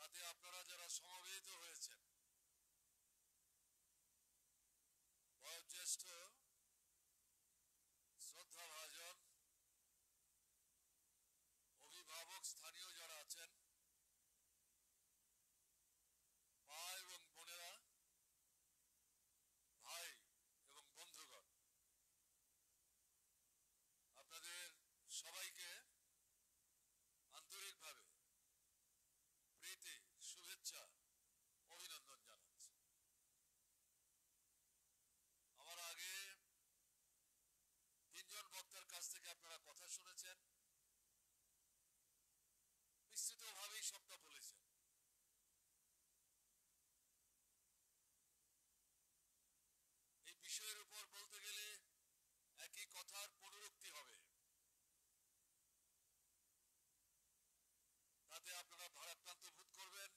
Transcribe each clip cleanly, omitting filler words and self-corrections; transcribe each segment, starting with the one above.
তাতে আপনারা যারা সমবেত হয়েছেন, বয়োজ্যেষ্ঠ শ্রদ্ধাভাজন অভিভাবক, স্থানীয় যারা আছেন, মা এবং বোনেরা, ভাই এবং বন্ধুগণ, আপনাদের সবাইকে আন্তরিকভাবে প্রীতি, শুভেচ্ছা, অভিনন্দন জানাচ্ছি। আমার আগে তিনজন বক্তার কাছ থেকে আপনারা কথা শুনেছেন, বিস্তৃতভাবেই সবটা বলেছেন। এই বিষয়ের উপর বলতে গেলে একই কথার পুনরুক্তি হবে, তাতে আপনারা ভারাক্রান্ত বোধ করবেন।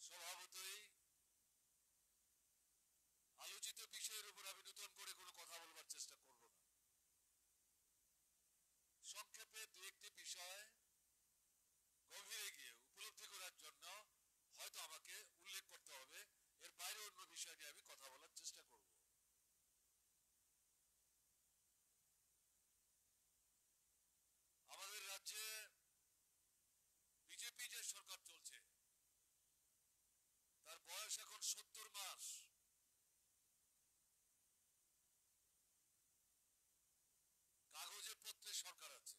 স্বভাবতই আলোচিত বিষয়ের উপর আমি নতুন করে কোনো কথা বলবার চেষ্টা করব না। সংক্ষেপে দু একটি বিষয় গভীরে গিয়ে উপলব্ধি করার জন্য হয়তো আমাকে উল্লেখ করতে হবে, এর বাইরে অন্য বিষয় নিয়ে আমি কথা বলার চেষ্টা করব। আমাদের রাজ্যে বিজেপি যে সরকার চলছে, তার বয়স এখন 70 মাস। কাগজে পত্রে সরকার আছে,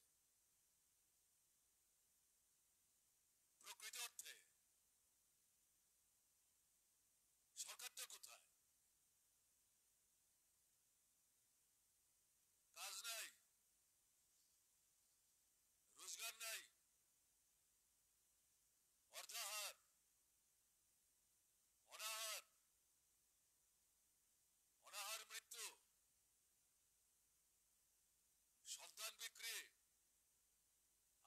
প্রকৃত অর্থে সরকারটা কোথায়? কাজ নাই, রোজগার নাই, অর্ধাহার, অনাহার, অনাহার মৃত্যু, সন্তান বিক্রি,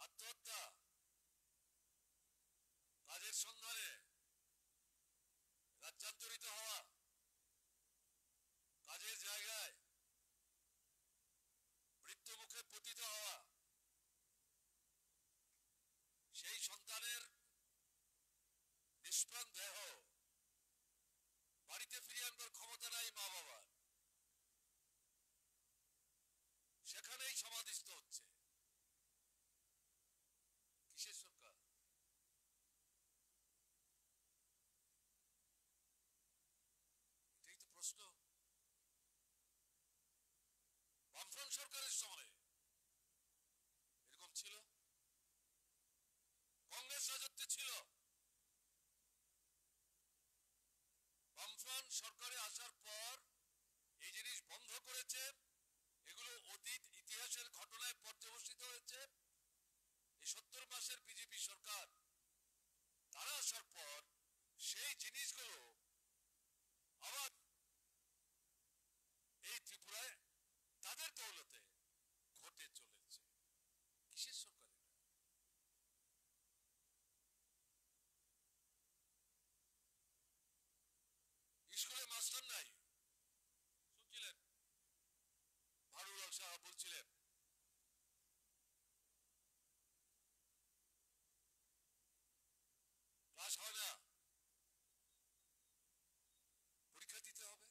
আত্মহত্যা, কাজের সন্ধানে রাজ্যান্তরিত হওয়া, কাজের জায়গায় মৃত্যু মুখে পতিত হওয়া, সেই সন্তানের নিষ্প্রাণ দেহ বাড়িতে ফিরিয়ে আনবার ক্ষমতা নাই মা বাবার, সেখানেই সমাধিস্থ হচ্ছে। কিসের সরকার? এটাই তো প্রশ্ন। বামফ্রন্ট সরকারের সময় এরকম ছিল, কংগ্রেস রাজত্বে ছিল। বামফ্রন্ট সরকারে আসার পর এই জিনিস বন্ধ করেছে। এগুলো অতীত ইতিহাসের ঘটনায় পর্যবসিত হয়েছে। এই 70 মাসের বিজেপি সরকার, তারা আসার পর সেই জিনিসগুলো আবার এই ত্রিপুরায় তাদের দৌলতে ঘটে চলেছে। কিসের সরকার এটা? স্কুলে মাস্টার নাই, শুনছিলেন ভারুলাল সাহা বলছিলেন। ক্লাস হয় না, পরীক্ষা দিতে হবে।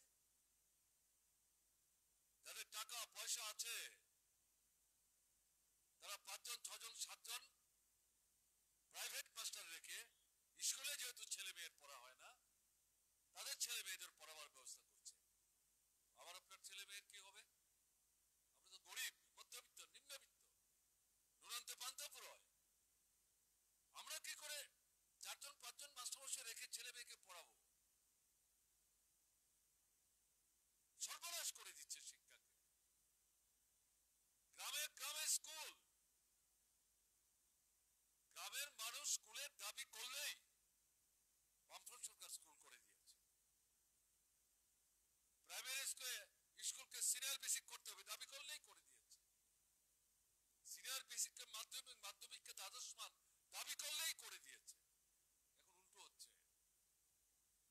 যাদের টাকা পয়সা আছে তারা 5 জন 6 জন 7 জন প্রাইভেট মাস্টার রেখে স্কুলে যেহেতু ছেলে মেয়ের পড়া হয় না, তাদের ছেলে মেয়েদের পড়াবার ব্যবস্থা করছে। আবার আপনার ছেলে মেয়ের কি হবে? আমরা তো গরিব, মধ্যবিত্ত, নিম্নবিত্ত, নুনান্তে পান্তাপুর হয়। আমরা কি করে 4 জন 5 জন মাস্টারমশাই রেখে ছেলে মেয়েকে পড়াবো? সর্বনাশ করে দিচ্ছে শিক্ষাকে। গ্রামে গ্রামে স্কুল, গ্রামের মানুষ স্কুলের দাবি করলেই বামফ্রন্ট সরকার স্কুল করে দিয়েছে। প্রাইমারি স্কুলকে সিনিয়র বেসিক করতে হবে, দাবি করলেই করে দিয়েছে। সিনিয়র বেসিককে মাধ্যমিককে দ্বাদশ মান দাবি করলেই করে দিয়েছে। এখন উল্টো হচ্ছে,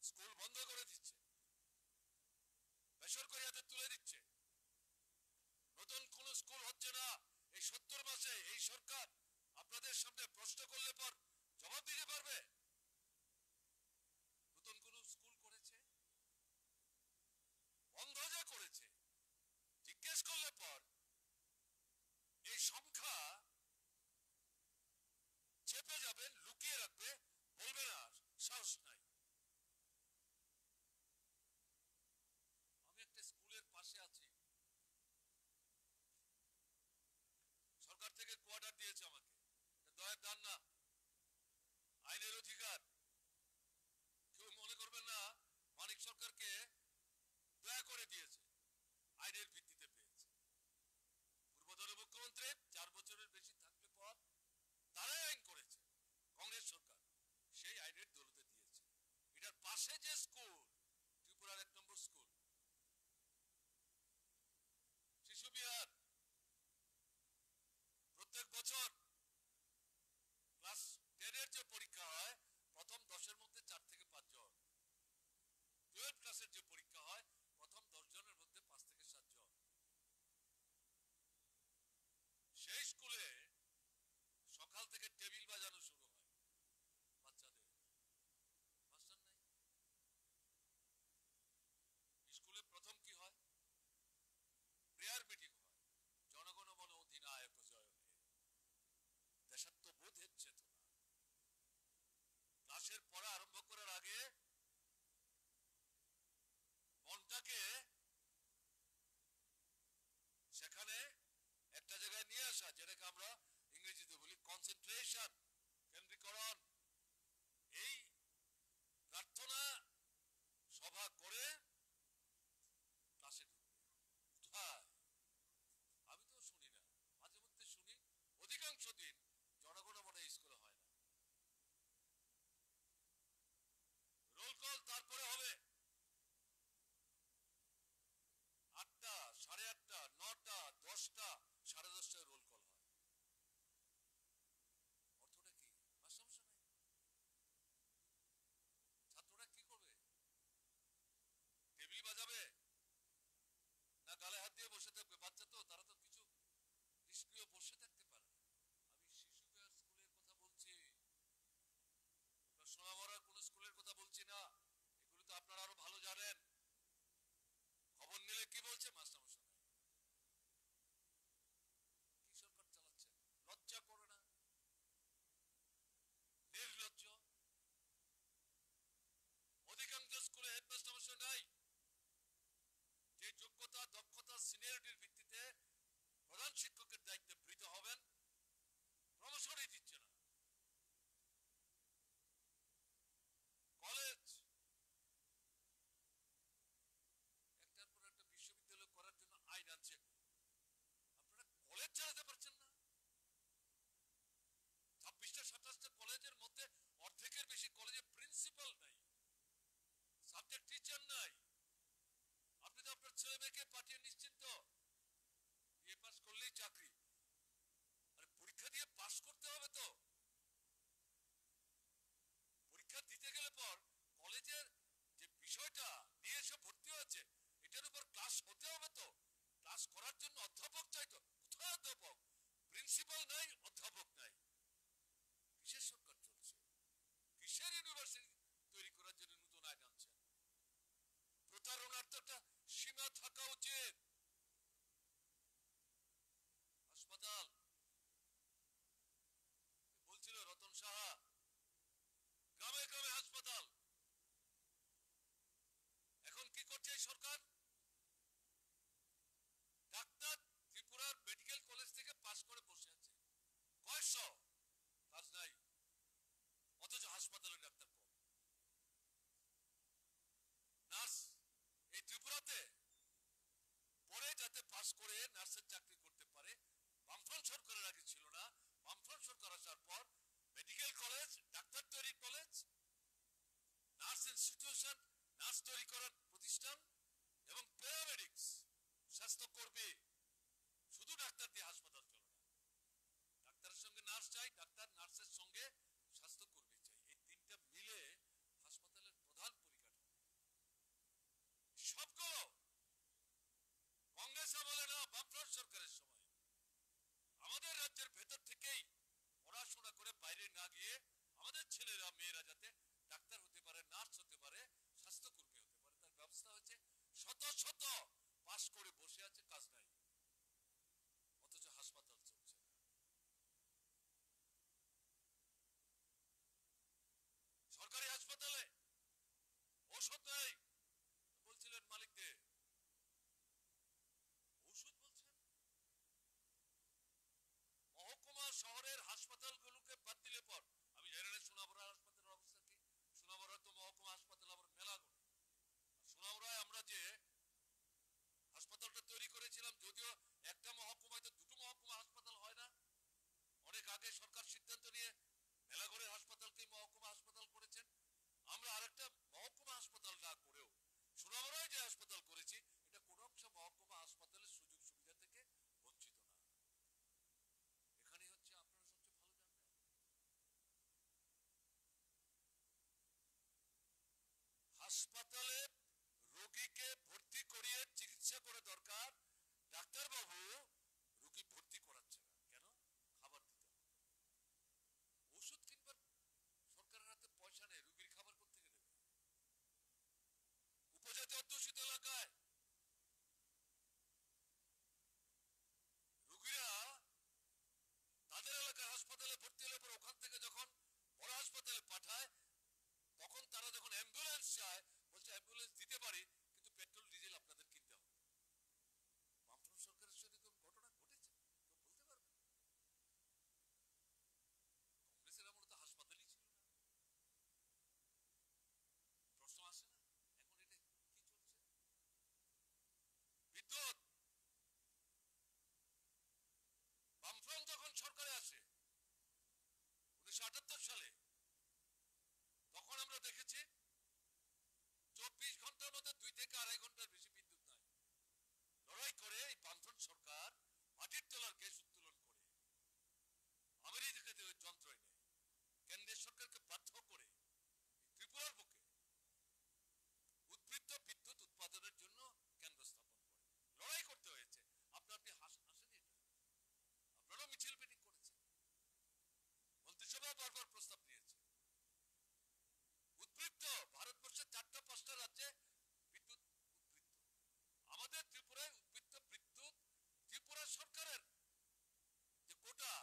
স্কুল বন্ধ করে দিচ্ছে, বেসরকারি হাতে তুলে দিচ্ছে। নতুন কোন স্কুল হচ্ছে না। এই 70 মাসে এই সরকার আপনাদের সামনে প্রশ্ন করলে পর জবাব দিতে পারবে? নতুন কোন স্কুল করেছে? বন্ধ যে করেছে, জিজ্ঞেস করলে পর এই সংখ্যা চেপে যাবেন, লুকিয়ে রাখবে, বলবে না, সাহস নাই। আমি একটা স্কুলের পাশে আছি, সরকার থেকে কোয়ার্টার দিয়েছে আমাকে, দয়ের দান না, আইনের অধিকার। কেউ মনে করবেন না মানিক সরকারকে দয়া করে দিয়েছে, আইনের ভিত্তিতে পেয়েছে। পূর্বতন মুখ্যমন্ত্রী 4 বছরের বেশি থাকলে পর তারাই আইন করেছে, কংগ্রেস সরকার, সেই আইনের দৌলতে দিয়েছে। এটার পাশে যে স্কুল, ত্রিপুরার 1 নম্বর স্কুল, শিশু বিহার, প্রত্যেক বছর ক্লাস 10 এর যে পরীক্ষা হয়, প্রথম 10 এর মধ্যে 4 থেকে 5 জন, 12 ক্লাসের যে পরীক্ষা হয়, প্রথম 10 জনের মধ্যে 5 থেকে 7 জন। সেই স্কুলে সকাল থেকে টেবিল বাজানো শুরু হয় বাচ্চাদের, মাস্টার নাই। স্কুলে প্রথম কি হয়? প্রেয়ার মিটিং হয়, জনগণ মন অধিনায়ক জয় হে, দেশাত্মবোধের চেতনা। ক্লাসের পড়া আরম্ভ করার আগে মনটাকে সেখানে একটা জায়গায় নিয়ে আসা, যেটাকে আমরা ইংরেজিতে বলি কনসেন্ট্রেশন, কেন্দ্রীকরণ। এই প্রার্থনা সভা করে ক্লাসে ঢুকবে। কোথায়? আমি তো শুনি না, মাঝে মধ্যে শুনি, অধিকাংশ দিন জনগণ মনে স্কুলে হয় না। রোল কল তারপরে হবে 8টা, 8:30, 9টা, 10টা, 10:30টায় রোল কল হয়। অর্থটা কি? সমস্যা নাই। ছাত্ররা কি করবে? টেবিল বাজাবে না গালে হাত দিয়ে বসে থাকবে? বাচ্চা তো, তারা তো কিছু নিষ্ক্রিয় বসে থাকতে পারে না। আমি শিশু বিহার স্কুলের কথা বলছি, সোনামরা কোন স্কুলের কথা বলছি না। এগুলো তো আপনারা আরো ভালো জানেন। খবর নিলে কি বলছে? মাস্টারমশাই নাই। কি সরকার চালাচ্ছে? লজ্জা করে না? নির্লজ্জ। অধিকাংশ স্কুলে হেডমাস্টারমশাই নাই। যে যোগ্যতা, দক্ষতা, সিনিয়রিটির ভিত্তিতে প্রধান শিক্ষকের দায়িত্বে বৃত হবেন, প্রমোশনই দিচ্ছে না। কলেজ, একটার পর একটা বিশ্ববিদ্যালয় করার জন্য আইন আনছে, আপনারা কলেজ চালাতে পারছেন না। 26টা 27টা কলেজের মধ্যে অর্ধেকের বেশি কলেজে প্রিন্সিপাল নাই, সাবজেক্ট টিচার নাই। আপনি তো আপনার ছেলে মেয়েকে পাঠিয়ে নিশ্চিন্ত, বিএ পাস করলেই চাকরি। আরে পরীক্ষা দিয়ে পাস করতে হবে তো। পরীক্ষা দিতে গেলে পর কলেজের যে বিষয়টা নিয়ে এসে ভর্তি হয়েছে, এটার উপর ক্লাস হতে হবে তো। ক্লাস করার জন্য অধ্যাপক চাই তো। কোথায় অধ্যাপক? প্রিন্সিপাল নাই, অধ্যাপক নাই। কিসের সরকার চলছে? কিসের ইউনিভার্সিটি তৈরি করার জন্য নতুন আইন আনছেন? প্রতারণার তো একটা সীমা থাকা উচিত। হাসপাতাল বলছিল রতন সাহা, গ্রামে গ্রামে হাসপাতাল। এখন কি করছে এই সরকার? ডাক্তার ত্রিপুরার মেডিকেল কলেজ থেকে পাস করে বসে আছে, কয়শো, কাজ নাই। অথচ হাসপাতালে ডাক্তার কম। নার্স এই ত্রিপুরাতে পরে যাতে পাস করে নার্সের চাকরি করতে পারে, বামফ্রন্ট সরকারের আগে ছিল না। বামফ্রন্ট সরকার আসার পর মেডিকেল কলেজ, ডাক্তার তৈরির কলেজ, নার্স ইনস্টিটিউশন, নার্স তৈরি করার প্রতিষ্ঠান এবং প্যারামেডিক্স, স্বাস্থ্যকর্মী। শুধু ডাক্তার দিয়ে হাসপাতাল চলে না। ডাক্তারের সঙ্গে নার্স চাই, ডাক্তার নার্সের সঙ্গে স্বাস্থ্যকর্মী চাই। এই তিনটা মিলে হাসপাতালের প্রধান পরিকাঠামো। সবগুলো কংগ্রেস আমলে না, বামফ্রন্ট সরকারের সময় আমাদের রাজ্যের ভেতর থেকেই পড়াশোনা বাইরে না গিয়ে আমাদের ছেলেরা মেয়েরা যাতে ডাক্তার হতে পারে, নার্স হতে পারে, স্বাস্থ্যকর্মী হতে পারে, তার ব্যবস্থা হয়েছে। শত শত পাশ করে বসে আছে, কাজ নাই, অথচ হাসপাতাল চলছে না। সরকারি হাসপাতালে ওষুধ নেই বলছিলেন মালিকদের, ওষুধ বলছেন। মহকুমা শহরের হাসপাতালগুলোকে বাদ দিলে পর, আমি জানি না সোনামুড়া হাসপাতালের অবস্থা কি। সোনামুড়া তো মহকুমা হাসপাতাল আবার মেলা করে। সোনামুড়ায় আমরা যে হাসপাতালটা তৈরি করেছিলাম, যদিও একটা মহকুমায় তো দুটো মহকুমা হাসপাতাল হয় না, অনেক আগে সরকার সিদ্ধান্ত নিয়ে মেলাগড়ের হাসপাতালকে মহকুমা হাসপাতাল করেছেন। আমরা আরেকটা মহকুমা হাসপাতাল না করেও সোনামুড়ায় যে হাসপাতাল করেছি, এটা কোন অংশ মহকুমা হাসপাতালের সুযোগ সুবিধা থেকে বঞ্চিত না। এখানে হচ্ছে, আপনারা সবচেয়ে ভালো জানবেন, হাসপাতালে রোগীকে ভর্তি করিয়ে চিকিৎসা করে দরকার, ডাক্তারবাবু রোগী ভর্তি করাচ্ছে না কেন? খাবার দিতে হবে, ওষুধ কিনবার সরকারের হাতে পয়সা নেই, রোগীর খাবার করতে গেলে। উপজাতি অধ্যুষিত এলাকায় রোগীরা তাদের এলাকার হাসপাতালে ভর্তি হলে পর ওখান থেকে যখন বড় হাসপাতালে পাঠায়, তখন তারা যখন অ্যাম্বুলেন্স চায়, বলছে অ্যাম্বুলেন্স দিতে পারি, কিন্তু পেট্রোল ডিজেল আপনাদের কিনতে হবে। বামফ্রন্ট সরকারের সাথে কোন ঘটনা ঘটেছে কেউ বলতে পারবে? কংগ্রেসের আমলে তো হাসপাতালই ছিল না। প্রশ্ন আসে না এখন এটা কি চলছে? বিদ্যুৎ, বামফ্রন্ট যখন সরকারে আসে 1978 সালে, তখন আমরা দেখেছি 24 ঘন্টার মধ্যে 2 থেকে 2.5 ঘন্টার বেশি বিদ্যুৎ নাই। লড়াই করে এই বামফ্রন্ট সরকার মাটির তলার গ্যাস উত্তোলন করে আমেরিকাতে ওই যন্ত্র এনে কেন্দ্রের সরকারকে বাধ্য করে ত্রিপুরার বুকে উদ্বৃত্ত বিদ্যুৎ উৎপাদনের জন্য কেন্দ্র স্থাপন করে। লড়াই করতে হয়েছে। আপনি হাসেনি, এটা আপনারাও মিছিল মিটিং করেছেন, মন্ত্রিসভা বারবার প্রস্তাব নিয়েছে। উদ্বৃত্ত ভারতবর্ষের 4-5টা রাজ্যে বিদ্যুৎ উদ্বৃত্ত, আমাদের ত্রিপুরায় উদ্বৃত্ত বিদ্যুৎ ত্রিপুরা সরকারের যে কোটা,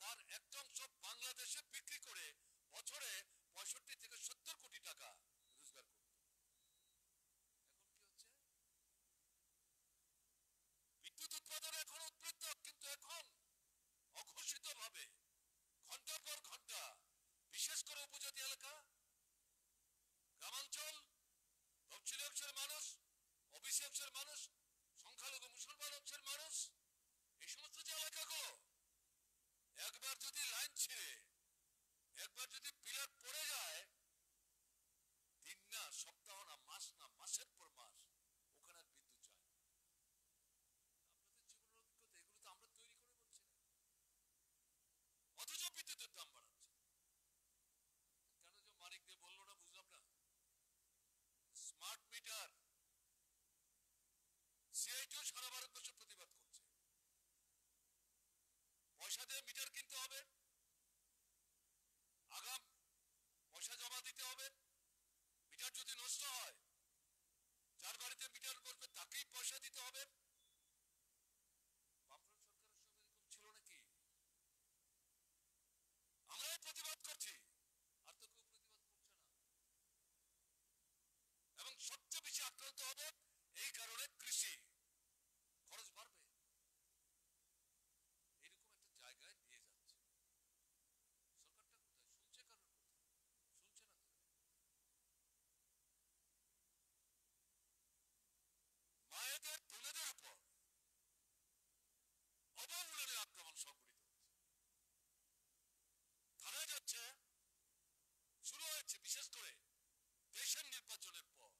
তার একটা অংশ বাংলাদেশে বিক্রি করে বছরে 65 থেকে 70 কোটি টাকা রোজগার করত। এখন কি হচ্ছে? বিদ্যুৎ উৎপাদনে এখন উদ্বৃত্ত, কিন্তু এখন অঘোষিত ভাবে ঘন্টার পর ঘন্টা, বিশেষ করে উপজাতি এলাকা, গ্রামাঞ্চল, তফসিলি অংশের মানুষ, ওবিসি অংশের মানুষ, সংখ্যালঘু মুসলমান অংশের মানুষ, এই সমস্ত যে এলাকাগুলো, একবার যদি লাইন ছিঁড়ে, একবার যদি পিলার পড়ে যায়, দিন না, সপ্তাহ না, মাস না, মাসের পর মাস ওখানে আর বিদ্যুৎ যায় না। আপনাদের জীবনের অভিজ্ঞতা, এগুলো তো আমরা তৈরি করে বলছি না, অথচ বিদ্যুতের দাম বাড়াচ্ছে কেন? যে মানিক দিয়ে বললো না, বুঝলাম না। স্মার্ট মিটার, সিআইটিও সারা ভারতবর্ষে প্রতিবাদ করছে। পয়সা দিয়ে মিটার কিনতে হবে, আগাম পয়সা জমা দিতে হবে। মিটার যদি নষ্ট হয়, যার বাড়িতে মিটার বসবে তাকেই পয়সা দিতে হবে। বামফ্রন্ট সরকারের সময় এরকম ছিল নাকি? আমরাই প্রতিবাদ করছি, আর তো কেউ প্রতিবাদ করছে না। এবং সবচেয়ে বেশি আক্রান্ত হবে এই কারণে কৃষি, খরচ বাড়বে। এরকম একটা জায়গায় নিয়ে যাচ্ছে সরকারটা। কোথায় শুনছে? কারোর কথা শুনছে না। মায়েদের, বোনেদের উপর অবমূল্যনের আক্রমণ সংঘটিত হচ্ছে, থানায় যাচ্ছে, শুরু হয়েছে বিশেষ করে দেশের নির্বাচনের পর।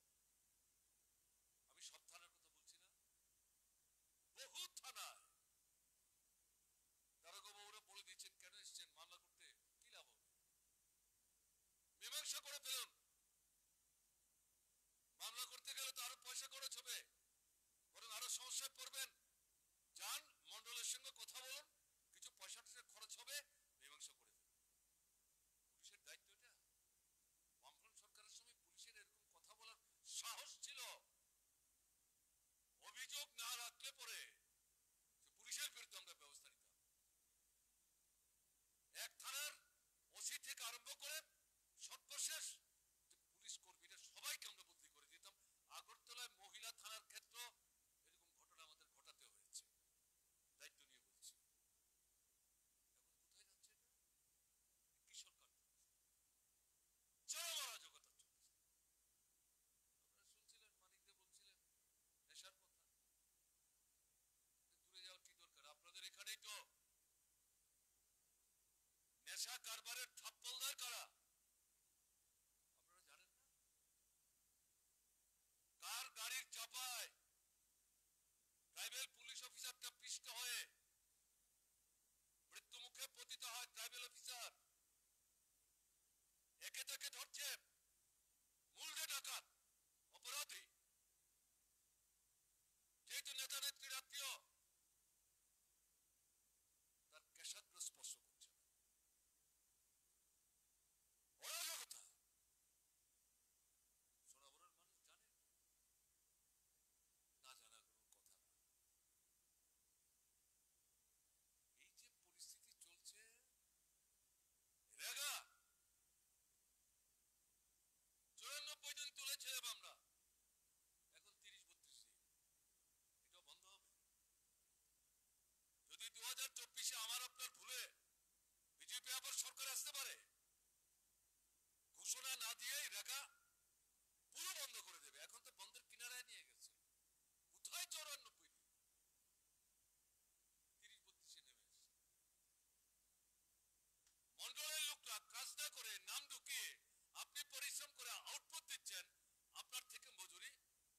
আমি সব থানার কথা বলছি না, বহু থানায় দারোগা বাবুরা বলে দিচ্ছেন, কেন এসছেন মামলা করতে, কি লাভ হবে, মীমাংসা করে ফেলুন। মামলা করতে গেলে তো আরো পয়সা খরচ হবে, বরং আরো সমস্যায় পড়বেন। যান, মন্ডলের সঙ্গে কথা বলুন, কিছু থেকে আরম্ভ করে সর্বশেষ পুলিশ কর্মীরা সবাইকে আমরা বদলি করে দিতাম। আগরতলায় মহিলা থানার ক্ষেত্র এরকম ঘটনা আমাদের ঘটাতে হয়েছে, দায়িত্ব নিয়ে বলছি। এখন কোথায় যাচ্ছে এটা? কি সরকার? চরম অরাজকতা চলছে। আপনারা শুনছিলেন মানিক দে বলছিলেন নেশার কথা, দূরে যাওয়ার কি দরকার? আপনাদের এখানেই তো নেশা কারবারের থাপ্পলদার কারা আপনারা জানেন না? কার গাড়ির চাপায় ট্রাইবেল পুলিশ অফিসারটা পিষ্ট হয়ে মৃত্যু মুখে পতিত হয় ট্রাইবেল অফিসার। একে তাকে ধরছে মূল যে ডাকাত অপরাধী, যেহেতু নেতা নেত্রীর আত্মীয়, তার কেশাগ্র স্পর্শ করছে না। অরাজকতা। সোনাবরের মানুষ জানে না, জানার কোনো কথা না। এই যে পরিস্থিতি চলছে, রেগা 94 দিন তুলেছিলাম আমরা, এখন 30-32 দিন। এটাও বন্ধ হবে। যদি 2024-এ আমার আপনার ভুলে বিজেপি আবার সরকার আসতে পারে, ঘোষণা না দিয়েই রেখা পুরো বন্ধ করে দেবে। এখন তো বন্ধের কিনারায় নিয়ে গেছে। কোথায় 94 দিন? 30-32-এ নেমে এসছে। মন্ডলের লোকরা কাজ না করে নাম ঢুকিয়ে আপনি পরিশ্রম করে আউটপুট দিচ্ছেন, আপনার থেকে মজুরি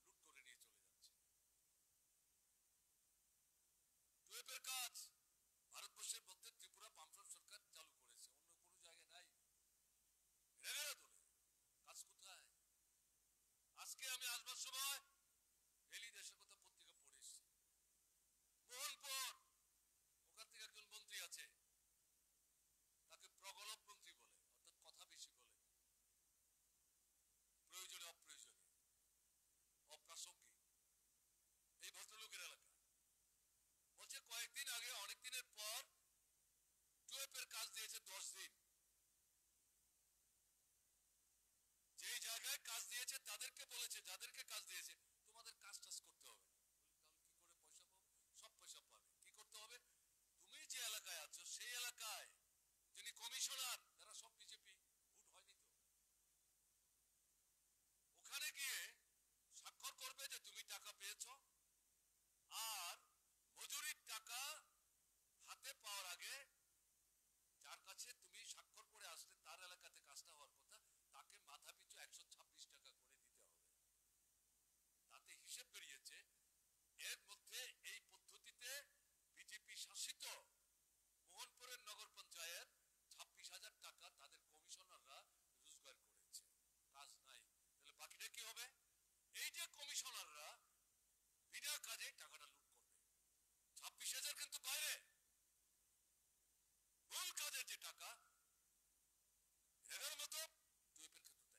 লুট করে নিয়ে চলে যাচ্ছে। টুয়েপের কাজ ভারতবর্ষের মধ্যে ত্রিপুরা বামফ্রন্ট সরকার চালু করেছে, অন্য কোনো জায়গায় নাই। রেগারা তোলে কাজ কোথায়? আজকে আমি আসবার সময় ডেলি দেশের কথা পত্রিকা পড়ে এসেছি। মোহনপুর, ওখান থেকে একজন মন্ত্রী আছে, তাকে প্রগল্ভ মন্ত্রী বলে, অর্থাৎ কথা বেশি বলে, প্রয়োজনে অপ্রয়োজনে, অপ্রাসঙ্গিক। এই ভদ্রলোকের এলাকা বলছে কয়েকদিন আগে অনেক দিনের পর টুয়েপের কাজ দিয়েছে 10 দিন। যেই জায়গায় কাজ দিয়েছে তাদেরকে বলেছে, যাদেরকে কাজ দিয়েছে তোমাদের কাজ টাজ করতে হবে না। তাহলে কি করে পয়সা পাবো? সব পয়সা পাবে। কি করতে হবে? তুমি যে এলাকায় আছো সেই এলাকায় যিনি কমিশনার, তারা সব বিজেপি, ভোট হয়নি তো, ওখানে গিয়ে স্বাক্ষর করবে যে তুমি টাকা পেয়েছ, আর মজুরির টাকা হাতে পাওয়ার আগে যার কাছে তুমি স্বাক্ষর করে আসলে তার এলাকাতে কাজটা হওয়ার কথা, তাকে মাথা পিছু 126 টাকা করে দিতে হবে। তাতে হিসেব বেরিয়েছে এর মধ্যে এই পদ্ধতিতে বিজেপি শাসিত মোহনপুরের নগর পঞ্চায়েত 26,000 টাকা তাদের কমিশনাররা রোজগার করেছে। কাজ নাই, তাহলে বাকিটা কি হবে? এই যে কমিশনাররা বিনা কাজে টাকাটা লুট করবে। 26,000 কিন্তু বাইরে, মূল কাজের যে টাকা রেগার মতো টুয়েপের ক্ষেত্রে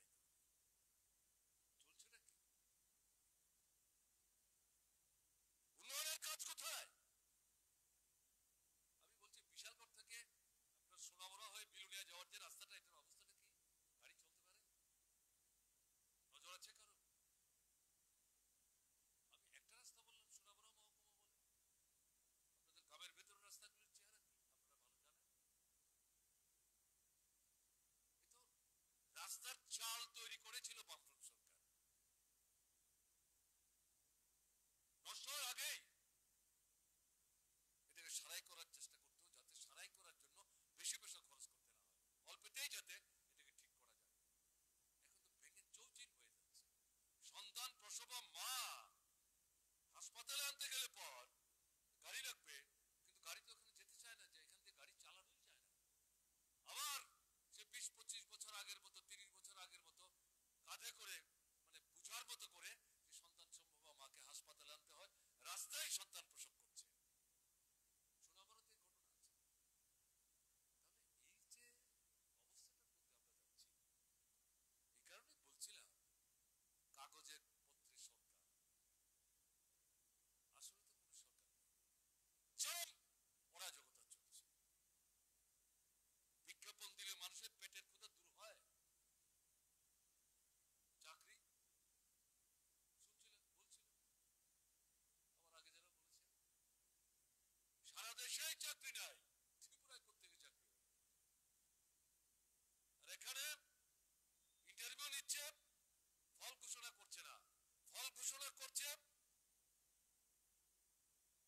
তাই চলছে নাকি? উন্নয়নের কাজ কোথায়? আমি বলছি বিশালগড় থেকে আপনার সোনামুড়া হয়ে বিলুনিয়া যাওয়ার যে রাস্তাটা, এটার অবস্থাটা কি? গাড়ি চলতে পারে? নজর আছে কারো? আমি একটা রাস্তা বললাম, সোনামুড়া মহকুমা বলে। আপনাদের গ্রামের ভেতরের রাস্তাগুলির চেহারা কি আপনারা ভালো জানেন। এ তো রাস্তার চাল তৈরি করেছিল বামফ্রন্ট সরকার। নষ্ট হওয়ার আগেই এটাকে সারাই করার চেষ্টা করতো, যাতে সারাই করার জন্য বেশি পয়সা খরচ করতে না হয়, অল্পতেই যাতে এটাকে ঠিক করা যায়। এখন তো ভেঙে চৌচির হয়ে যাচ্ছে। সন্তান প্রসবা মা হাসপাতালে আনতে গেলে পর গাড়ি লাগবে, কিন্তু গাড়ি তো ওখানে যেতে চায় না, যে এখান থেকে গাড়ি চালানোই যায় না। আবার সে 20-25 বছর আগের মতো, 30 বছর আগের মতো কাঁধে করে দেশেই চাকরি নাই, ত্রিপুরায় কোত্থেকে চাকরি? আর এখানে ইন্টারভিউ নিচ্ছে, ফল ঘোষণা করছে না, ফল ঘোষণা করছে,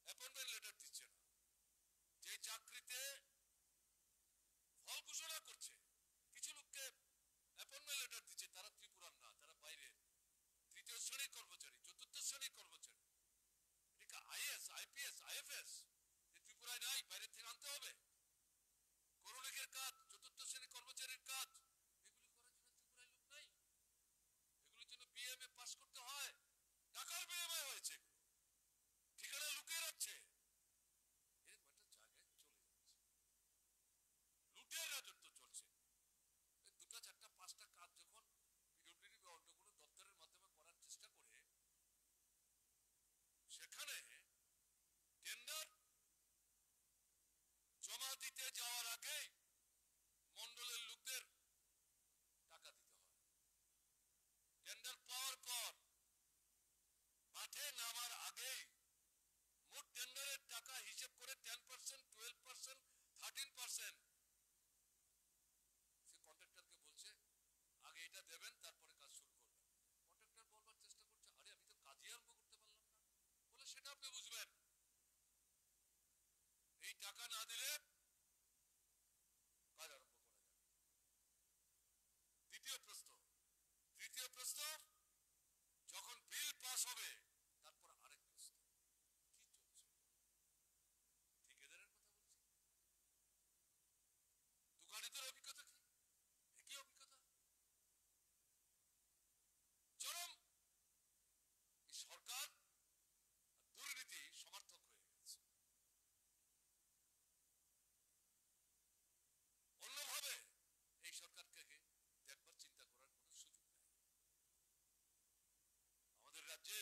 অ্যাপয়েন্টমেন্ট লেটার দিচ্ছে না। যে চাকরিতে ফল ঘোষণা করছে, কিছু লোককে অ্যাপয়েন্টমেন্ট লেটার দিচ্ছে, তারা ত্রিপুরার না, তারা বাইরে তৃতীয় শ্রেণীর কর্মচারী, চতুর্থ শ্রেণীর কর্মচারী। এটা আইএস, আইপিএস, আইএফএস ত্রিপুরায় নাই, বাইরে থেকে আনতে হবে। করণিকের কাজ, চতুর্থ শ্রেণীর কর্মচারীর কাজ, এগুলি করার জন্য ত্রিপুরায় লোক নাই। এগুলির জন্য বিএমএ পাস করতে হয়, টাকার বিনিময় হয়েছে, ঠিকানা লুকিয়ে রাখছে। এরকম একটা জায়গায় চলে যাচ্ছে, লুটের রাজত্ব চলছে। দুটা চারটা পাঁচটা কাজ যখন পিডব্লিউডি বা অন্য কোনো দপ্তরের মাধ্যমে করার চেষ্টা করে, সেখানে টেন্ডার জমা দিতে যাওয়ার আগে মন্ডলের লোকদের টাকা দিতে হয়। টেন্ডার পাওয়ার পর মাঠে নামার আগেই মোট টেন্ডারের টাকা হিসেব করে 10%, 12%, 13% সে কন্ট্রাক্টরকে বলছে আগে এটা দেবেন, তারপরে কাজ শুরু করবেন। কন্ট্রাক্টর বলবার চেষ্টা করছে, আরে আমি তো কাজই আরম্ভ করতে পারলাম না। বলে সেটা আপনি বুঝবেন, এই টাকা না দিলে কাজ আরম্ভ করা যাবে। তৃতীয় প্রশ্ন, যখন বিল পাস হবে তারপর আরেক প্রশ্ন, কি চলছে? ঠিকাদারের কথা বলছি, দোকানিদের অভিজ্ঞতা কি? একই অভিজ্ঞতা। চরম সরকার দুর্নীতি সমর্থক হয়ে গেছে। অন্যভাবে এই সরকারকে দেখবার চিন্তা করার কোনো সুযোগ নেই। আমাদের রাজ্যে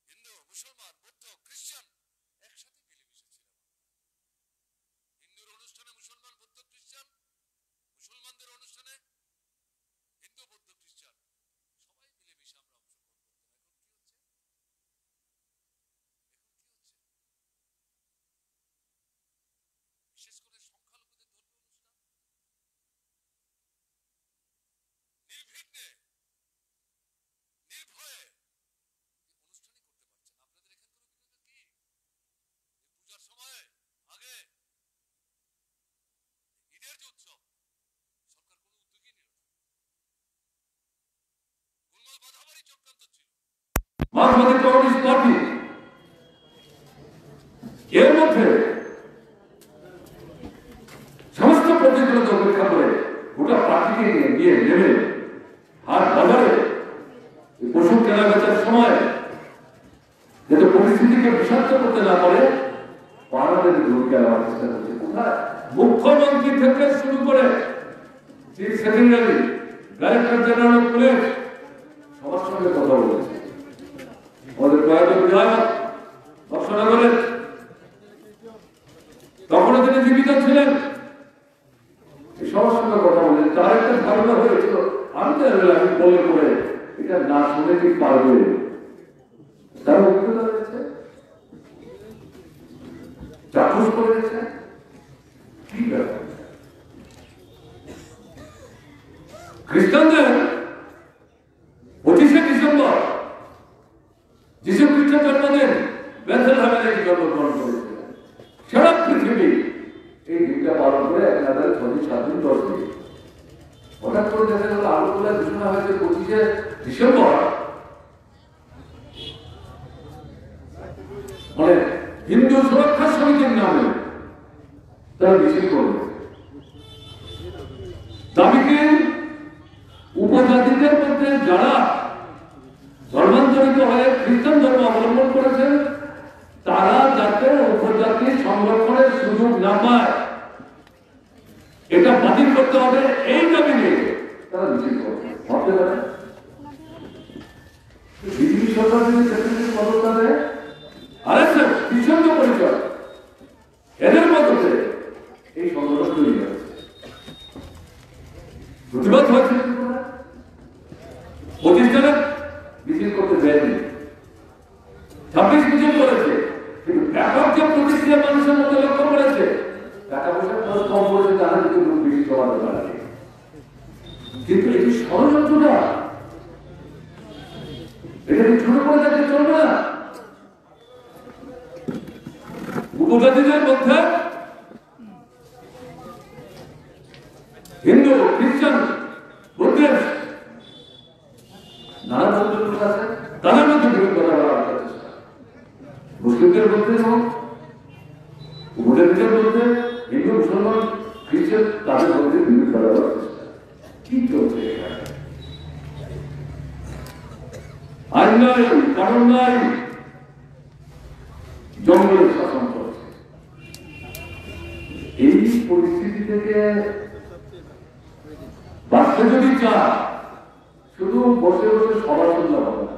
হিন্দু, মুসলমান, বৌদ্ধ, খ্রিস্টান একসাথে মিলেমিশে ছিলাম। হিন্দুর অনুষ্ঠানে মুসলমান, বৌদ্ধ, খ্রিস্টান, মুসলমানদের অনুষ্ঠানে হিন্দু, বৌদ্ধ, খ্রিস্টান সবাই মিলেমিশে আমরা অংশগ্রহণ করতাম। বিশেষ করে সংখ্যালঘুদের ধর্মীয় অনুষ্ঠান নির্বিঘ্নে, নির্ভয়ে অনুষ্ঠানই করতে পারছেন। আপনাদের এখানকার অভিজ্ঞতা কি? এই পূজার সময় আগে ঈদের যে উৎসব, সরকার কোনো উদ্যোগই নিল না। গোলমাল বাধাবাড়ি চক্রান্ত ছিল। মার্কসবাদী কমিউনিস্ট পার্টি এর মধ্যে সমস্ত প্রতিকূলতা উপেক্ষা করে গোটা পার্টিকে নিয়ে নেমে হাট বাজারে পশু কেনা বেচার সময় যাতে পরিস্থিতিকে বিষাক্ত করতে না পারে পাড়াদের ভূমিকা নেওয়ার চেষ্টা করছে। কোথায়? মুখ্যমন্ত্রী থেকে শুরু করে chief secretary, director general of police সবার সঙ্গে কথা বলেছে। আমাদের প্রয়াত বিধায়ক বক্সনগরের, তখনও তিনি জীবিত ছিলেন, সবার সঙ্গে কথা বলেন। তার একটা ধারণা হয়েছিল, আমি বলে করে এটা না শুনে কি পারবে, তার অভিজ্ঞতা রয়েছে, চাক্ষুষ করে গেছে। কি ব্যাপার? খ্রিস্টানদের 25শে ডিসেম্বর যিশু খ্রিস্টের জন্মদিন বেথলেহেমে জন্মগ্রহণ করেছিলেন। সারা পৃথিবী এই দিনটা পালন করে 1,000 দিন 10 দিন। হঠাৎ করে দেখা গেল আলোচনা ঘোষণা হয়েছে 25শে ডিসেম্বর, মানে হিন্দু সুরক্ষা সমিতির নামে তারা মিছিল করবে। দাবিকে উপজাতিদের মধ্যে যারা ধর্মান্তরিত হয়ে খ্রিস্টান ধর্ম অবলম্বন করেছেন তারা যাতে উপজাতি সংরক্ষণের সুযোগ না পায়, এটা বাতিল করতে হবে, এই দাবি নিয়ে তারা মিছিল করবে। ভাবতে পারে বিজেপি সরকার যদি সেক্রেটারি পদটা দেয়, আরএসএস বিচ্ছিন্ন পরিচয়, এদের মধ্যে এই সংগঠন তৈরি হয়েছে। প্রতিবাদ হয়েছে, প্রতিষ্ঠানে মিছিল করতে দেয়নি, 26 মিছিল করেছে, কিন্তু ব্যাপক যে প্রতিক্রিয়া মানুষের মধ্যে লক্ষ্য তারা যদি লোক বেশি জমাতে পারে, কিন্তু এই ষড়যন্ত্রটা এটাকে ছোট করে দেখতে চলবে না। উপজাতিদের মধ্যে হিন্দু, খ্রিস্টান, বুদ্ধিস্ট নানা ধর্মের আছে, তাদের মধ্যে বিভিন্ন কথা বলার চেষ্টা, মুসলিমদের মধ্যে এবং উপজাতিদের মধ্যে, হিন্দু, মুসলমান, খ্রিস্টান, তাদের মধ্যে বিভিন্ন কথা বলার চেষ্টা। কি চলছে এখানে? আইন নাই, কারণ নাই, জঙ্গলের শাসন চলছে। এই পরিস্থিতি থেকে বাঁচতে যদি চায়, শুধু বসে বসে সভা শুনলে হবে না।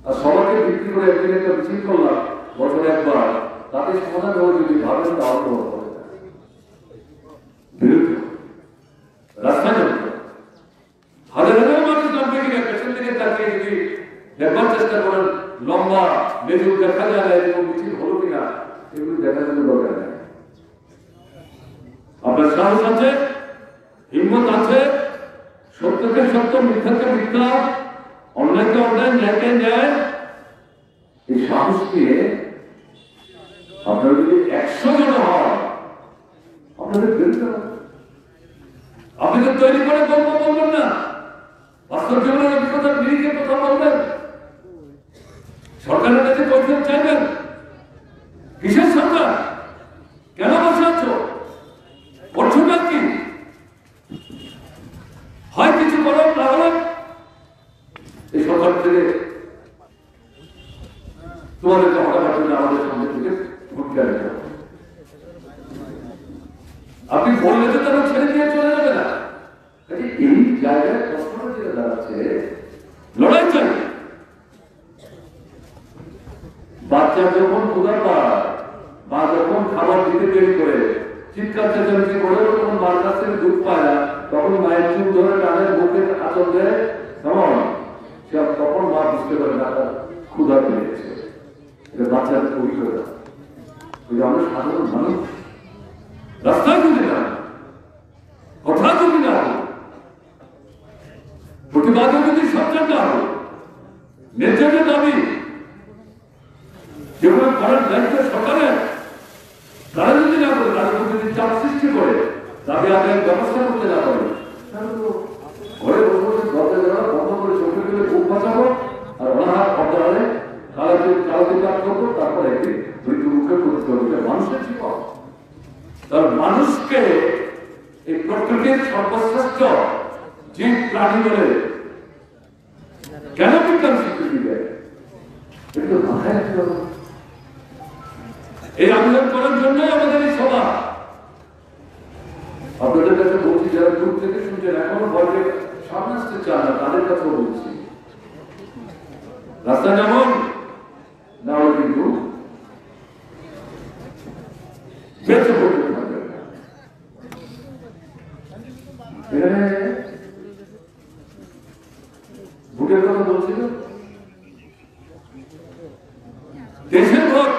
আর সবাইকে বিক্রি করে একদিন একটা মিছিল করলাম বছরে একবার, তাতে সমাধান হয়ে যদি ভাবেন তাহলে হবে না। বিরুদ্ধে রাস্তায় যাবে, হাজার হাজার মানুষ নামবে কিনা পেছন থেকে তাকিয়ে যদি দেখবার চেষ্টা করেন, লম্বা মেজুর দেখা যায় না, এরকম মিছিল হলো কিনা, এগুলো দেখার জন্য দরকার নেই। আপনার সাহস আছে, হিম্মত আছে, সত্যকে সত্য, মিথ্যাকে মিথ্যা, অন্যায়কে অন্যায়, ন্যায়কে ন্যায়, এই সাহস নিয়ে আপনারা যদি 100 জন হয়, আপনাদের বেরোতে হবে। আপনি তো তৈরি করে গল্প বলবেন না, বাস্তব জীবনের অভিজ্ঞতার নিরিখে কথা বলবেন, সরকারের কাছে কৈফিয়ত চাইবেন। কিসের সরকার? কেন বসে আছো? করছোটা কি? হয় কিছু করো, না হলে এই সরকার থেকে তোমাদেরকে হঠাৎ আমাদের সামনে থেকে ভূমিকা নিতে হবে। আপনি বললে তো তারা ছেড়ে দিয়ে চলে যাবে না। এই জায়গায় প্রশ্ন যেটা দাঁড়াচ্ছে, লড়াই চাই। বাচ্চা যখন ক্ষুধা পায় বা যখন খাবার দিতে দেরি করে, চিৎকার চেঁচামেচি করে, তখন মার কাছ থেকে দুধ পায় না, তখন মায়ের চুল ধরে টানে, মুখে আচল দেয়, কেমন তখন মা বুঝতে পারে না তার ক্ষুধা পেয়ে গেছে। এটা বাচ্চার পরিচয়। আমরা সাধারণ মানুষ, রাস্তায় যদি না, কথা যদি না হোক, প্রতিবাদে যদি সচ্চার না হোক, ন্যায্যের দাবি যেগুলো করার দায়িত্ব সরকারের, তারা যদি না করে, তাদের মধ্যে যদি চাপ সৃষ্টি করে, দাবি আদায়ের ব্যবস্থা করতে না পারে, ঘরে বসে বসে দরজা দেওয়া বন্ধ করে চোখে গেলে বুক বাঁচাবো, আর অনাহার অর্ডারে কালাতে কাজ করবো, তারপরে একটি মৃত্যু মুখে করতে হবে। মানুষের জীবন, তার মানুষকে এই প্রকৃতির সর্বশ্রেষ্ঠ জীব প্রাণী বলে কেন বিজ্ঞান স্বীকৃতি দেয়? এটা মাথায় রাখতে হবে। এই আন্দোলন করার জন্যই আমাদের এই সভা। আপনাদের কাছে বলছি, যারা দূর থেকে শুনছেন, এখনো ভয় সামনে আসতে চান না, তাদের কাছেও বলছি, রাস্তা যেমন না হলে কিন্তু বেঁচে পড়তে থাকবে। এখানে ভোটের কথা বলছিল, দেশের ভোট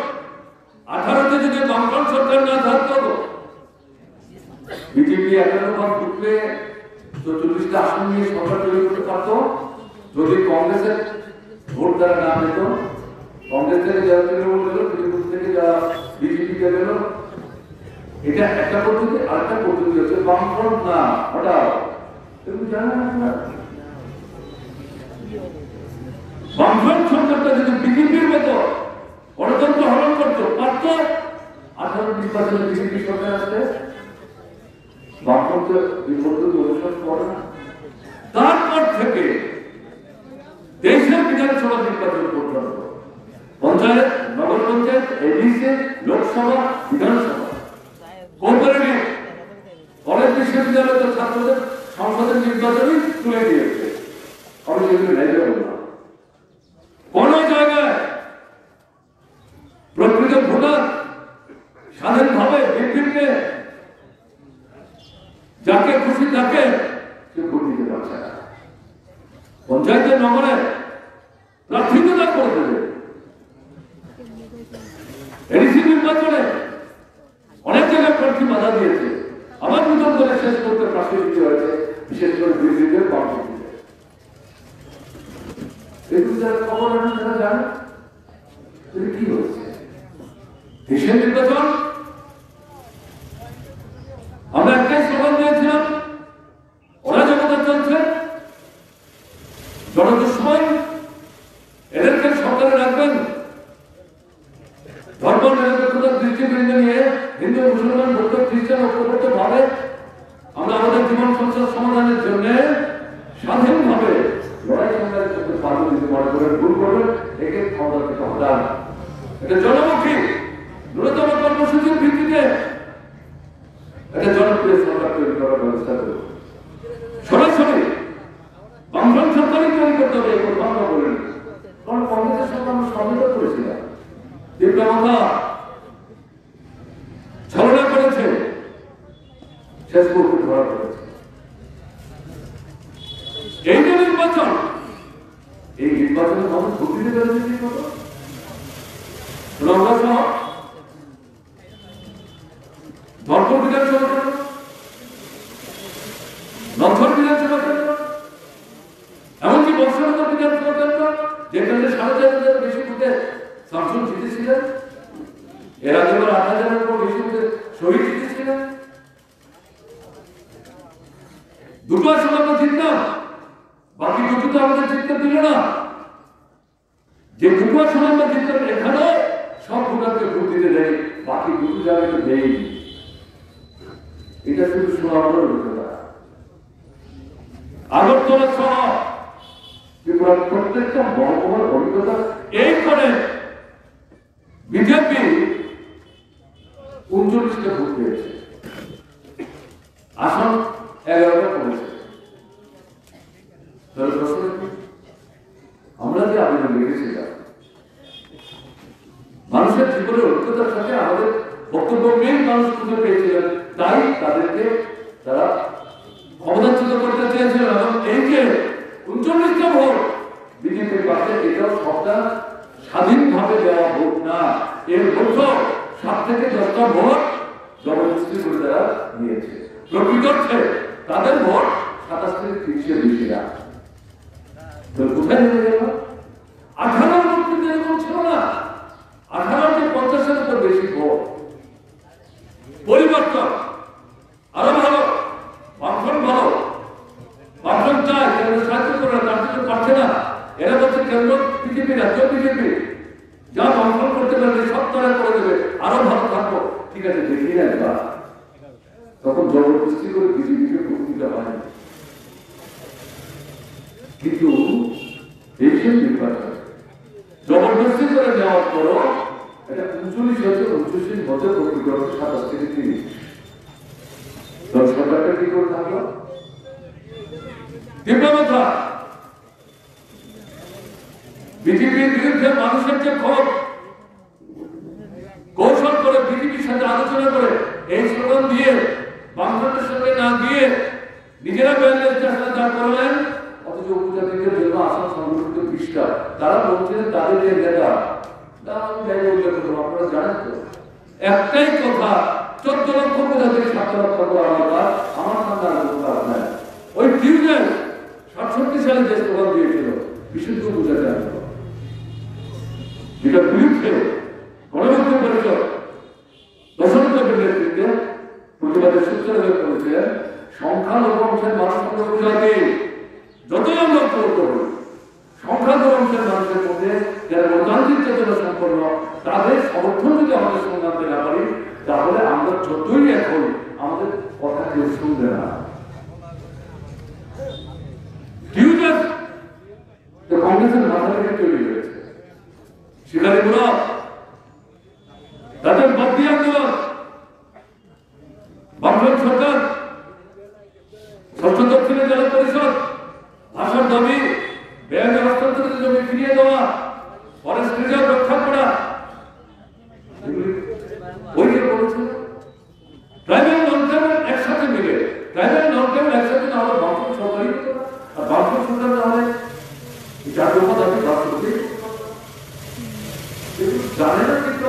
18তে যদি বামফ্রন্ট সরকার না থাকতো, বিজেপি 11 বার ঢুকলে 44টা আসন নিয়ে সরকার তৈরি করতে পারত। যদি কংগ্রেসের ভোট দ্বারা না পেত, কংগ্রেস থেকে যারা তৃণমূল গেল, তৃণমূল থেকে যারা বিজেপিতে গেল, এটা একটা পদ্ধতি। আরেকটা পদ্ধতি হচ্ছে বামফ্রন্ট না হঠাৎ, এগুলো জানেন আপনারা। বামফ্রন্ট সরকারটা যদি বিজেপির মতো গণতন্ত্র হরণ করতো পারত, 18 নির্বাচনে বিজেপি সরকার আসতে বামফ্রন্ট এই পদ্ধতি অনুসরণ করে না। তারপর থেকে দেশের বিধানসভা নির্বাচন পর্যন্ত, পঞ্চায়েত, নগর পঞ্চায়েত, এডিসি, লোকসভা, বিধানসভা, কোঅপারেটিভ, কলেজ, বিশ্ববিদ্যালয়, ছাত্রদের সংসদের নির্বাচনই তুলে দিয়েছে। আমি সেগুলো মেনে নেব না। কোন জায়গায় প্রকৃত ভোটার স্বাধীনভাবে নির্বিঘ্নে যাকে খুশি তাকে সে ভোট দিতে পারছে না। পঞ্চায়েতের নগরে প্রার্থিতা করে দেবে। এডিসি নির্বাচনে অনেক জায়গায় প্রার্থী বাধা দিয়েছে, মানুষকে দিতে হয়েছে, বিশেষ করে বিরোধীদের কর্মসূচিতে। এগুলো যারা খবর আনেন তারা জানেন কি হচ্ছে। দেশের নির্বাচন আমরা একটাই স্লোগান দিয়েছিলাম, অরাজকতা চলছে, জনদুশ্মন, এদেরকে সরকারে রাখবেন। ধর্ম নিরপেক্ষতার দৃষ্টিবৃন্দ নিয়ে হিন্দু মুসলমান বৌদ্ধ খ্রিস্টান ঐক্যবদ্ধ ভাবে আমরা আমাদের জীবন সংসার সমাধানের জন্য স্বাধীনভাবে লড়াই সংগ্রাম করতে পারবো। যদি মনে করেন ভুল করবেন, একে ক্ষমতা থেকে হটান। এটা জনমুখী ন্যূনতম কর্মসূচির ভিত্তিতে একটা জনপ্রিয় সরকার তৈরি করার ব্যবস্থা করব। সরাসরি বামফ্রন্ট সরকারই তৈরি করতে হবে, এই কথা আমরা বলিনি। কারণ কংগ্রেসের সঙ্গে আমরা সমঝোতা করেছিলাম, তীব্রতা ছলনা করেছে, শেষ পর্যন্ত ধরা পড়েছে। এই যে নির্বাচন, এই নির্বাচনে মানুষ ভোট দিতে পেরেছে ঠিক মতো, সুনামগঞ্জ সহ ধর্মপুর বিধানসভা কেন্দ্র, নথর বিধানসভা কেন্দ্র, এমনকি বর্ষনগর বিধানসভা কেন্দ্র, যেখানে 4,500 বেশি বুথে শামসুল জিতেছিলেন, এর আগে 8,000-এর উপর বেশি বুথে শহীদ জিতেছিলেন। দুটো আসলে আমরা জিতলাম, বাকি দুটো তো আমাদের জিততে দিল না। যে দুটো আসলে আমরা জিতলাম, এখানে সব ভোটারকে ভোট দিতে দেয়, বাকি দুটো জায়গায় নেই। এটা শুধু সুনামগঞ্জের অভিজ্ঞতা, আগরতলা সহ ত্রিপুরার প্রত্যেকটা মহকুমার অভিজ্ঞতা। এই করে বিজেপি 39টা ভোট পেয়েছে, আসন 11টা কমেছে। আমরা যে আবেদন লিখেছিলাম, মানুষের জীবনের অভিজ্ঞতার সাথে আমাদের বক্তব্য মিল মানুষ খুঁজে পেয়েছিলেন, তাই তাদেরকে তারা ক্ষমতাচ্যুত করতে চেয়েছিলেন। এবং এই যে 39টা ভোট বিজেপির পাশে, এটাও সবটা স্বাধীনভাবে দেওয়া ভোট না, এর মধ্যে 7 থেকে 10টা ভোট জবরদস্তি করে তারা নিয়েছে। প্রকৃত অর্থে তাদের ভোট 27 থেকে 30-এর বেশি না। কোথায় নেমে গেল? 18 ভোট কিন্তু এরকম ছিল না, 18-তে 50-এর উপর বেশি ভোট। পরিবর্তন আরো ভালো, বামফ্রন্ট ভালো, বামফ্রন্ট চায় কেন্দ্র সাহায্য করে, তার কিছু পারছে না। এরা বলছে কেন্দ্র বিজেপি, রাজ্য বিজেপি, যা বামফ্রন্ট করতে পারবে সব তারা করে দেবে, আরো ভালো থাকবো। ঠিক আছে, দেখি না একবার। তখন জবরদস্তি করে বিজেপিকে ভোট দিতে হয়। কিন্তু দেশের নির্বাচন জবরদস্তি করে নেওয়ার পরও এটা 39 হচ্ছে, 29 হচ্ছে প্রকৃত 27 থেকে 30। সরকারটা কি করে থাকলো? তীব্রতা বিজেপির বিরুদ্ধে মানুষের যে ক্ষোভ, কৌশল করে বিজেপির সাথে আলোচনা করে এই স্লোগান দিয়ে বামফ্রন্টের সঙ্গে না দিয়ে নিজেরা ব্যালেন্স দাঁড় করলেন। অথচ উপজাতিদের জন্য আসন সংগঠিত 20টা, তারা বলছিলেন তাদের যে নেতা, আপনারা জানেন তো, একটাই কথা, 14 লক্ষ উপজাতির 7 লক্ষ করা আমার সামনে আর ওই টিউজেন 67 সালে যে স্লোগান দিয়েছিল বিশুদ্ধ উপজাতি আন্দোলন, যেটা বিরুদ্ধে গণতন্ত্র পরিষদ দশরথের নেতৃত্বে প্রতিবাদের সূত্র হয়ে পড়েছিলেন। সংখ্যালঘু অংশের মানুষ উপজাতি যতই আমরা ঐক্যবদ্ধ হই, সংখ্যালঘু অংশের মানুষের মধ্যে যারা গণতান্ত্রিক চেতনা সম্পন্ন, তাদের সমর্থন যদি আমাদের সঙ্গে আনতে না পারি, তাহলে আমরা যতই এখন আমাদের কথা কেউ শুনবে না। কংগ্রেসের মাথা থেকে তৈরি হয়েছে শিকারীপুরা, তাদের বাদী আন্দোলন, বামফ্রন্ট সরকার, ষষ্ঠ দক্ষিণে জেলা পরিষদ, ভাষার দাবি, বেআইনি হস্তান্তরিত জমি ফিরিয়ে দেওয়া, ফরেস্ট রিজার্ভ রক্ষা করা, ওই যে বলেছিল ট্রাইবাল নন ট্রাইবাল একসাথে মিলে, ট্রাইবাল নন ট্রাইবাল একসাথে না হলে বামফ্রন্ট সরকারই, আর বামফ্রন্ট সরকার না হলে জাতীয় দাবি রাষ্ট্রপতি জানে না কিন্তু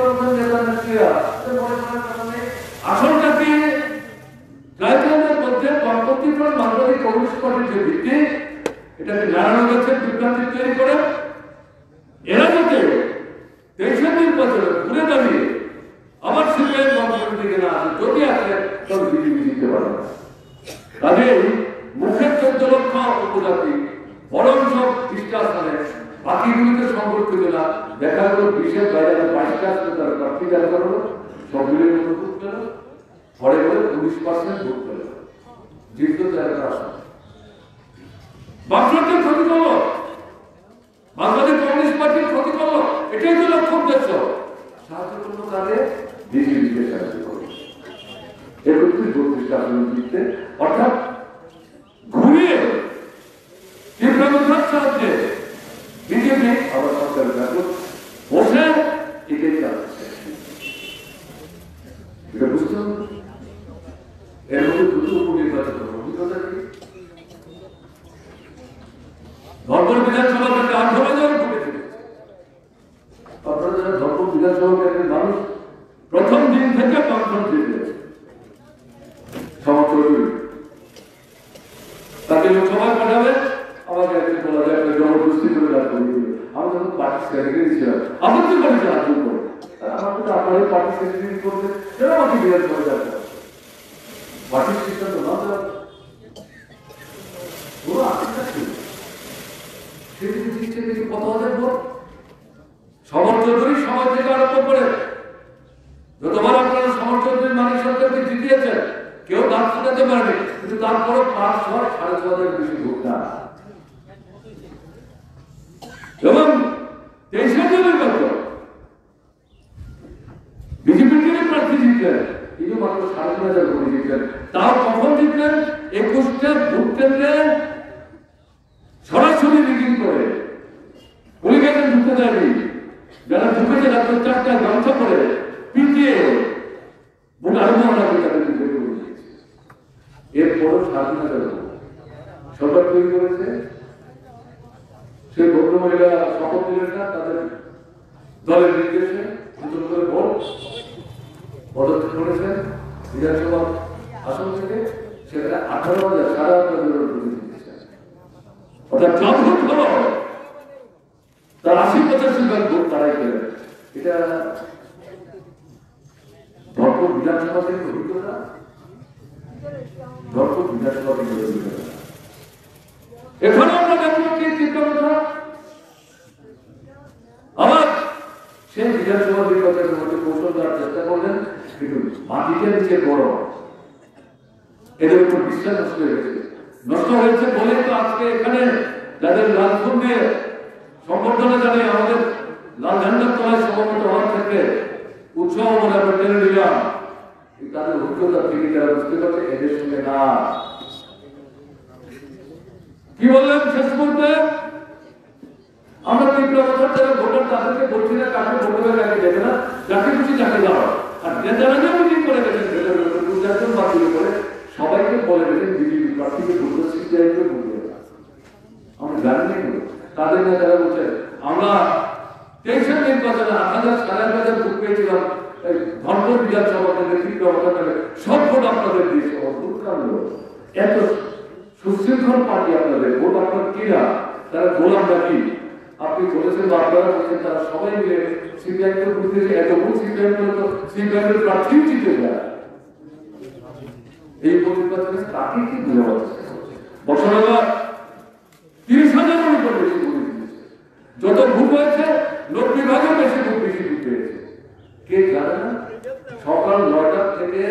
আসলটা কি ট্রাইবালদের মধ্যে গণমুক্তিকরণ বাংলাদেশ কমিউনিস্ট পার্টির যে ভিত্তি, এটাকে নারায়ণ গেছে বিভ্রান্তি তৈরি করে এরা যাতে 23 নির্বাচনে ঘুরে দাঁড়িয়ে আবার সিপিআইএম গভর্নমেন্টের দিকে না আসে, যদি আসে তবে বিজেপি জিততে পারে না। কাজেই মুখের 14 লক্ষ উপজাতি বরং সব খ্রিস্টানে বাকিগুলিতে সংরক্ষিত না, দেখা গেল 20-এর বাইরে 22টা আসলে তার প্রার্থী দাঁড় করালো, সবগুলির মতো ভোট পেল, পরে করে 19% ভোট পেল, জিতল 13টা আসন। বাংলাদেশের ক্ষতি করলো, বাংলাদেশ কমিউনিস্ট পার্টির ক্ষতি করলো, এটাই তো লক্ষ্য উদ্দেশ্য। সাহায্য করলো কাজে বিজেপিকে সাহায্য করলো 31-32টা আসন জিততে, অর্থাৎ ঘুরিয়ে তীব্রতার সাহায্যে বিজেপি আবার সরকারের কাছে বসে এটাই চালাচ্ছে। এটা বুঝতে হবে। এর মধ্যে দুটো উপনির্বাচন অভিজ্ঞতা কি? ধর্মপুর বিধানসভা থেকে 18,000 ভোটে জিতেছে। আপনারা যারা ধর্মপুর বিধানসভা কেন্দ্রের মানুষ, প্রথম দিন থেকে কনফারেন্স জিতেছে সমর্থন তাকে লোকসভায় পাঠাবে, আমাকে একদিন বলা যায় জবরদস্তি করে রাখতে হবে। আমি তখন পার্টি সেক্রেটারি ছিলাম, আপত্তি করেছে আন্দোলন করে, আমার তো আপনাদের পার্টি সেক্রেটারি করবে, সেটা আমাকে বিধানসভায় যাতে হবে। পার্টির সিদ্ধান্ত না দেওয়া পুরো আশঙ্কা ছিল। সেদিন দিচ্ছে দেখি 50,000 ভোট সমর্থকই সমাজ থেকে আরম্ভ করে যতবার আপনারা সমর্থকদের মানিক সরকারকে জিতিয়েছেন, কেউ দাঁত ফুটাতে পারেনি, কিন্তু তারপরে 5,000-6,500 বেশি ভোট না। এবং 23 নির্বাচন বিজেপির যিনি প্রার্থী জিতলেন, কিন্তু মাত্র 3,500 ভোটে জিতলেন। তাও কখন জিতলেন? 21টা ভোট কেন্দ্রে সরাসরি রিগিং করে পুলিশকে ঢুকতে দেয়নি, যারা ঢুকেছে রাত্র 4টায় গ্রন্থ করে পিটিয়ে ভোট আরম্ভ করা হবে তাদের বের করে দিয়েছে। এরপরও 3,500 ভোট সরকার তৈরি করেছে। সেই ভদ্র মহিলা শপথ নিলেন না, তাদের দলের নির্দেশে নতুন করে ভোট পদক্ষেপ করেছেন বিধানসভা আসন থেকে, সেখানে 18,000 সাড়ে 18,000 দিয়েছেন। অর্থাৎ যা ভোট হলো তার 80-85% ভোট তারাই পেলেন। এটা ধর্মপুর বিধানসভা থেকে অভিজ্ঞতা, ধর্মপুর বিধানসভা থেকে অভিজ্ঞতা। এখানে আমরা দেখলাম কি চিন্তা, আবার সেই বিধানসভা নির্বাচনের মধ্যে কৌশল দেওয়ার চেষ্টা করলেন, কিন্তু মাটিতে নিচে বড় এদের উপর বিশ্বাস নষ্ট হয়েছে। নষ্ট হয়েছে বলেই তো আজকে এখানে যাদের লালফুল দিয়ে সংবর্ধনা জানিয়ে আমাদের লাল ঝান্ডার তলায় সমবেত হওয়ার ক্ষেত্রে উৎসাহ বলে আমরা টেনে নিলাম, তাদের অভিজ্ঞতা থেকে তারা বুঝতে পারছে এদের সঙ্গে না। কি বললেন শেষ মুহূর্তে? আমরা তীব্র অবস্থার যারা ভোটার তাদেরকে বলছি না কাকে ভোট দেবে কাকে দেবে না, যাকে খুশি তাকে দেওয়া। আর নেতারা যে মিটিং করে গেছেন দুজন বাতিল করে সবাইকে বলে গেছেন বিজেপি প্রার্থীকে ভোট সিপিআইকে ভোট দেবে। আমরা জানি না তাদের নেতারা বলছেন আমরা 23 নির্বাচনে 8,000-8,500 ভোট পেয়েছিলাম, ধর্মপুর বিধানসভা কেন্দ্রে তীব্র অবস্থান সব ভোট আপনাদের দিয়েছে। অদ্ভুত কাণ্ড, এত সুশৃঙ্খল পার্টি আপনাদের, ভোট আপনার কিনা, তারা গোলাম নাকি? আপনি বলেছেন বা আপনারা বলছেন তারা সবাই মিলে সিপিআইকে ভোট দিয়েছে, এত ভোট সিপিআইয়ের প্রার্থী জিতে যায়। এই নির্বাচনে তাকে কি বোঝা যাচ্ছে? বছরবেলা 30,000-এর উপর বেশি ভোট দিয়েছে, যত ভোট হয়েছে 90 বেশি ভোট বেশি পেয়েছে। কে জানে না? সকাল 9টা থেকে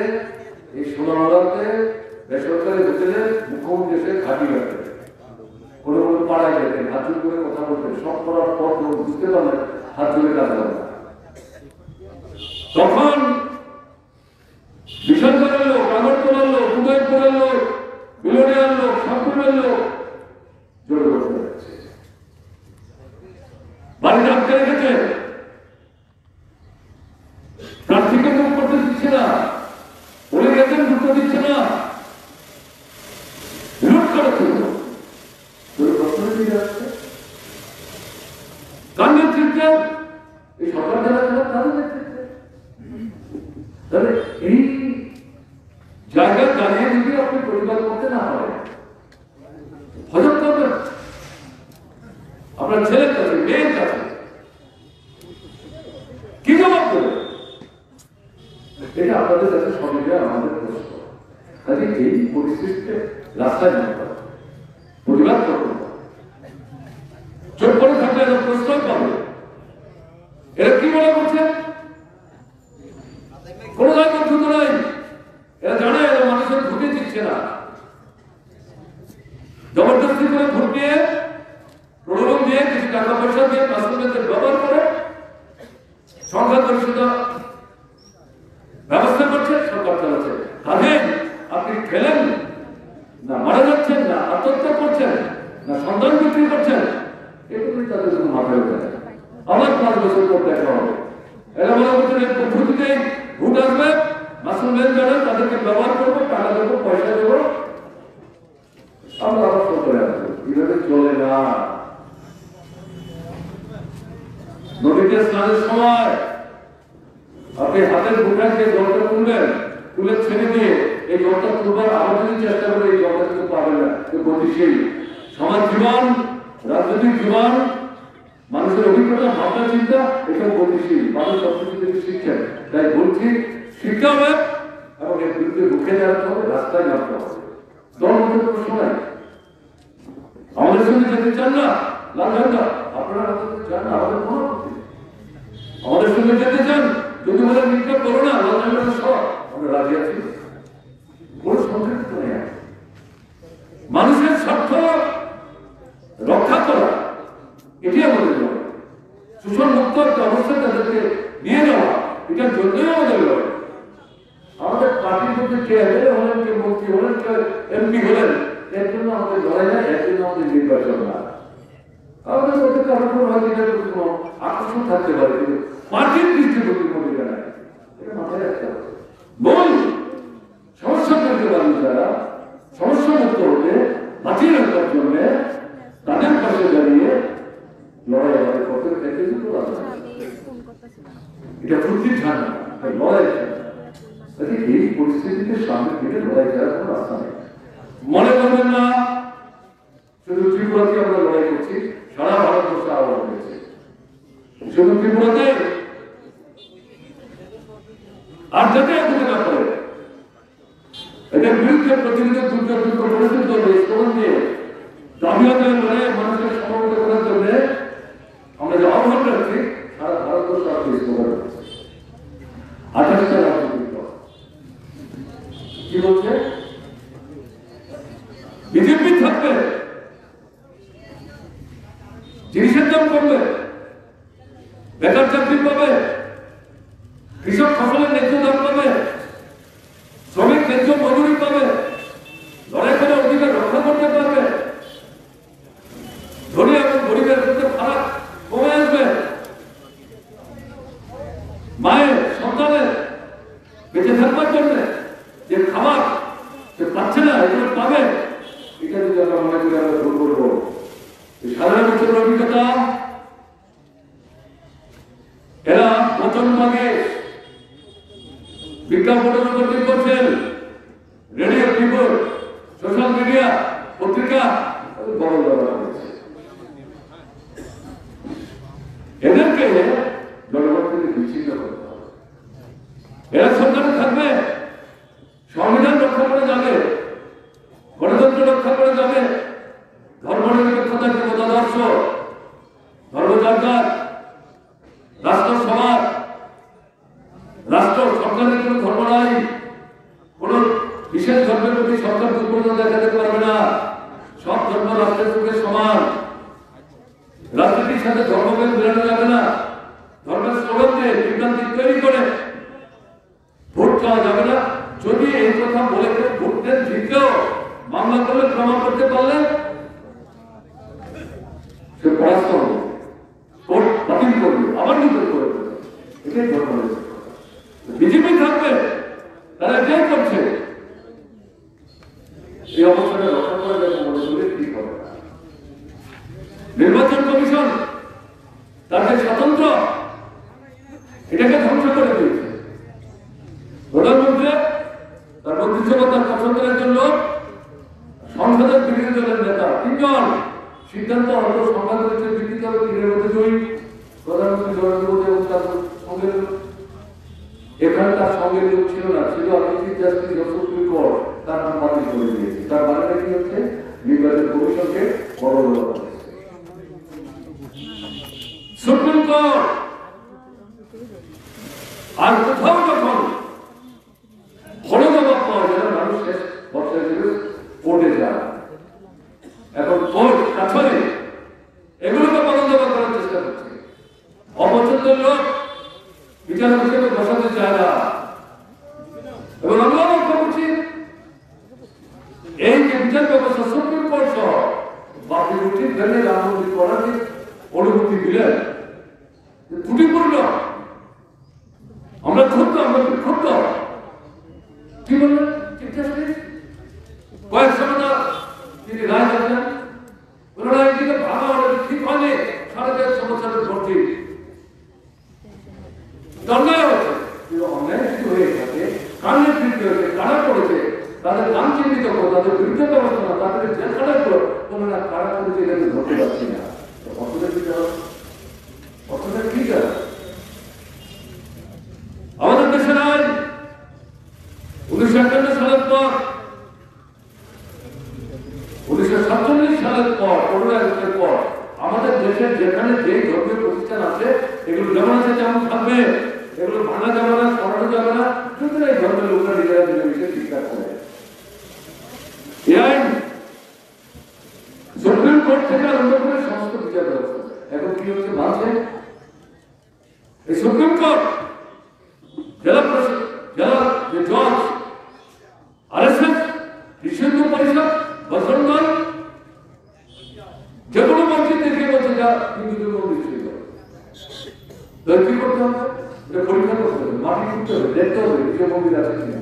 এই সোনামুড়াতে বেসরকারি হোটেলে মুখ্যমন্ত্রী এসে ঘাঁটি রাখতেন, কোনো কোনো পাড়ায় যেতেন, হাত জোর করে কথা বলতেন, সব করার পর বুঝতে পারলেন হাত জোরে কাজ হবে না। তখন বিশালগড়ের লোক, আগরতলার লোক, উদয়পুরের লোক, বিলোনিয়ার লোক, শাহপুরের লোক জোরে বসে যাচ্ছে, বাড়িতে আটকে রেখেছে, প্রার্থীকে মুখ করতে দিচ্ছে না, বলে গেছেন ঢুকতে দিচ্ছে না, বিরোধ করেছে। কার নেতৃত্বে? এই সরকার যারা ছিল তাদের নেতৃত্বে। তাহলে এই জায়গায় দাঁড়িয়ে যদি আপনি প্রতিবাদ করতে না করে হজম করবেন আপনার ছেলের কাছে মেয়ের কাছে কি জবাব দেবেন? এটা আপনাদের কাছে সবাই আমাদের প্রশ্ন। কাজে এই পরিস্থিতিতে রাস্তায় নামতে হবে, প্রতিবাদ করতে হবে। চোখ করে থাকলে এরা প্রশ্রয় পাবে। এরা কি মনে করছে? কোন দায়বদ্ধতা নাই। এরা জানে এরা মানুষের ঢুকে দিচ্ছে না, জবরদস্তি করে ভোট দিয়ে প্রলোভন দিয়ে কিছু টাকা পয়সা দিয়ে রাষ্ট্রপতিদের ব্যবহার করে সংখ্যাগরিষ্ঠতা ব্যবস্থা করছে, সরকার চালাচ্ছে। আগে আপনি খেলেন না, মারা যাচ্ছেন না, আত্মহত্যা করছেন না, সন্তান বিক্রি করছেন, এগুলি তাদের কোনো মাথায় উঠে না। আবার 5 বছর পর দেখা হবে। এরা মনে করছেন এই পদ্ধতিতেই ভোট আসবে, মাসুল যারা তাদেরকে ব্যবহার করবো, টাকা দেবো, পয়সা দেবো, আমরা আবার করে আসবো। এভাবে চলে না। নদীতে স্নানের সময় আপনি হাতের বুটাকে জলটা তুলবেন, তুলে ছেড়ে দিয়ে এই জলটা তুলবার আরো যদি চেষ্টা করে এই জলটা কিন্তু পাবেন না। গতিশীল সমাজ জীবন, রাজনৈতিক জীবন, মানুষের অভিজ্ঞতা, ভাবনা চিন্তা, এটা গতিশীল। মানুষ সবকিছু থেকে শিখছেন। তাই বলছি, শিখতে হবে এবং এর বিরুদ্ধে রুখে দাঁড়াতে হবে, রাস্তায় নামতে হবে। দল মধ্যে প্রশ্ন নাই। আমাদের সঙ্গে যেতে চান না, লাল ঝান্ডা আপনারা চান না, আমাদের কোনো আমাদের সঙ্গে যেতে চান, যদি বলেন নিক্ষেপ করো না, লাল ঝান্ডা সব আমরা রাজি আছি। কোন সংযুক্ত নেই। মানুষের স্বার্থ রক্ষা করা এটি আমাদের লড়াই। শোষণ মুক্ত একটা অবস্থা তাদেরকে নিয়ে যাওয়া, এটার জন্যই আমাদের লড়াই। আমাদের পার্টির মধ্যে কে এমএলএ হলেন, কে মন্ত্রী হলেন, কে এমপি হলেন, এর জন্য আমাদের লড়াই না, এর জন্য আমাদের নির্বাচন না। আমাদের মধ্যে কারো কোনো হয়তো কোনো আকর্ষণ থাকতে পারে, কিন্তু পার্টির দৃষ্টিভঙ্গি ভূমিকা নাই। এটা মাথায় রাখতে হবে। বল সমস্যা করতে পারেন যারা, সমস্যা মুক্ত হতে বাঁচিয়ে রাখার জন্য তাদের পাশে দাঁড়িয়ে লড়াই আমাদের পক্ষে থেকে দিতে পারবে। এটা প্রতিটি ঝান্ডা লড়াই। এই পরিস্থিতিতে সামনে থেকে লড়াই করার কোনো রাস্তা নেই। মনে করবেন না শুধু ত্রিপুরাতে আমরা লড়াই করছি, সারা ভারতবর্ষে আহ্বান হয়েছে। শুধু ত্রিপুরাতে আর যাতে এখানে না করে এদের বিরুদ্ধে প্রতিনিধি দুর্যোগ পরিস্থিতি স্লোগান দিয়ে দাবি আদায় করে মানুষের সমবেত করার জন্য আমরা যে আহ্বান রাখছি, সারা ভারতবর্ষ আপনি স্লোগান রাখছে। 28টা রাজনৈতিক দল কি বলছে? বিজেপি থাকবে, জিনিসের দাম কমবে, বেকার চাকরি পাবে, কৃষক ফসলের ন্যায্য দাম পাবে, শ্রমিক ন্যায্য মজুরি পাবে, লড়াই করে অধিকার রক্ষা করতে পারবে, ধনী এবং গরিবের মধ্যে ফারাক কমে আসবে, মায়ের সন্তানের বেঁচে থাকবার জন্য যে খাবার সে পাচ্ছে না, এগুলো পাবে। এটা যদি আমরা মনে করি আমরা ভুল করবো। সাধারণ বছরের অভিজ্ঞতা, এরা বচন ভাগে বিজ্ঞাপনের উপর করছেন, রেডিও, টিভি, সোশ্যাল মিডিয়া, পত্রিকা বড় ব্যবহার করছে। এদেরকে জনগণ থেকে বিচ্ছিন্ন করতে হবে। এরা সরকারে থাকবে, সংবিধান রক্ষা করে যাবে, গণতন্ত্র রক্ষা করে যাবে, ধর্মনিরপেক্ষতার যে মতাদর্শ, ধর্মজাত, রাষ্ট্র সমাজ, রাষ্ট্র সরকারের কোন ধর্ম নাই, কোন বিশেষ ধর্মের প্রতি সরকার দুর্বলতা দেখাতে পারবে না। সব ধর্ম রাষ্ট্রের পক্ষে সমান। রাজনীতির সাথে ধর্মকে মেলানো যাবে না। ধর্মের স্লোগান দিয়ে বিভ্রান্তি তৈরি করে ভোট চাওয়া যাবে না। যদি এই কথা বলে ভোট দেন, জিতলেও মামলা করলে, প্রমাণ করতে পারলে সে পরাস্ত হবে, ভোট বাতিল করবে, আবার নির্বাচন করে দেবে। এটাই ধর্ম। বিজেপি থাকবে, তারা এটাই করছে। এই অবস্থাটা রক্ষা করা যাবে মনে করলে ঠিক হবে না। নির্বাচন কমিশন তার যে স্বাতন্ত্র, এটাকে ধ্বংস করে দিয়েছে। প্রধানমন্ত্রী তার মন্ত্রিসভা তার পছন্দের একজন লোক, সিদ্ধান্ত হলো সংখ্যাগরিষ্ঠের ভিত্তিতে হবে 3/2 প্রধানমন্ত্রী নরেন্দ্র মোদী এবং তার সঙ্গে এখানকার সঙ্গে লোক ছিল না, ছিল chief justice of supreme court, তার নাম বাতিল করে দিয়েছে। তার মানে কি হচ্ছে নির্বাচন কমিশনকে বড় বড় সুপ্রিম কোর্ট আর কোথাও যখন বড় জবাব পাওয়া যায় মানুষ শেষ বর্ষা হিসেবে কোর্টে যায়। এখন কোর্ট কাছারে এগুলোকে বন্ধ করার চেষ্টা করছে। অপছন্দের লোক বিচারক হিসেবে বসাতে চায় না। এবং আমরা লক্ষ্য করছি এই যে বিচার ব্যবস্থা সুপ্রিম কোর্ট সহ বাকি উচিত ফেলে রাজনৈতিক করার যে অনুমতি দিলেন ত্রুটিপূর্ণ। আমরা ক্ষুব্ধ, আমরা ক্ষুব্ধ। কি বললেন কয়েক সময় তিনি রায় দিলেন, ওনারা এদিকে ভালো হলে ঠিক হয়নি 4.5 বছরের ভর্তি অন্যায় হচ্ছে। অন্যায় যদি হয়ে থাকে, কারণের বৃদ্ধি হয়েছে, কারা করেছে, তাদের নাম চিহ্নিত করো, তাদের বিরুদ্ধে ব্যবস্থা না, তাদের জেলখানায় করো, তোমরা কারা করেছে এটাকে ধরতে পারছি না। অর্থটা কি যাও, অর্থটা কি যাও। আমাদের দেশের আইন 1951 সালের পর 1947 সালের পর 15 আগস্টের পর আমাদের দেশের যেখানে যে ধর্মীয় প্রতিষ্ঠান আছে এগুলো যেমন আছে তেমন থাকবে, এগুলো ভাঙা যাবে না, সরানো যাবে না, সুতরাং এই ধর্মের লোকরা নিজেরা মিলেমিশে চিন্তা করে। এই আইন সুপ্রিম কোর্ট থেকে আরম্ভ করে সমস্ত বিচার ব্যবস্থা এখন কি হচ্ছে মানছে এই সুপ্রিম কোর্ট, জেলা যে জজ, আরএসএস, বিশ্বহিন্দু পরিষদ, বজরং দল, যে কোনো মসজিদ দেখে বলছে যা হিন্দুদের মন্দির ছিল, কি করতে হবে? এটা পরীক্ষা করতে হবে, মাটি করতে হবে, দেখতে হবে যে মন্দির আছে কিনা।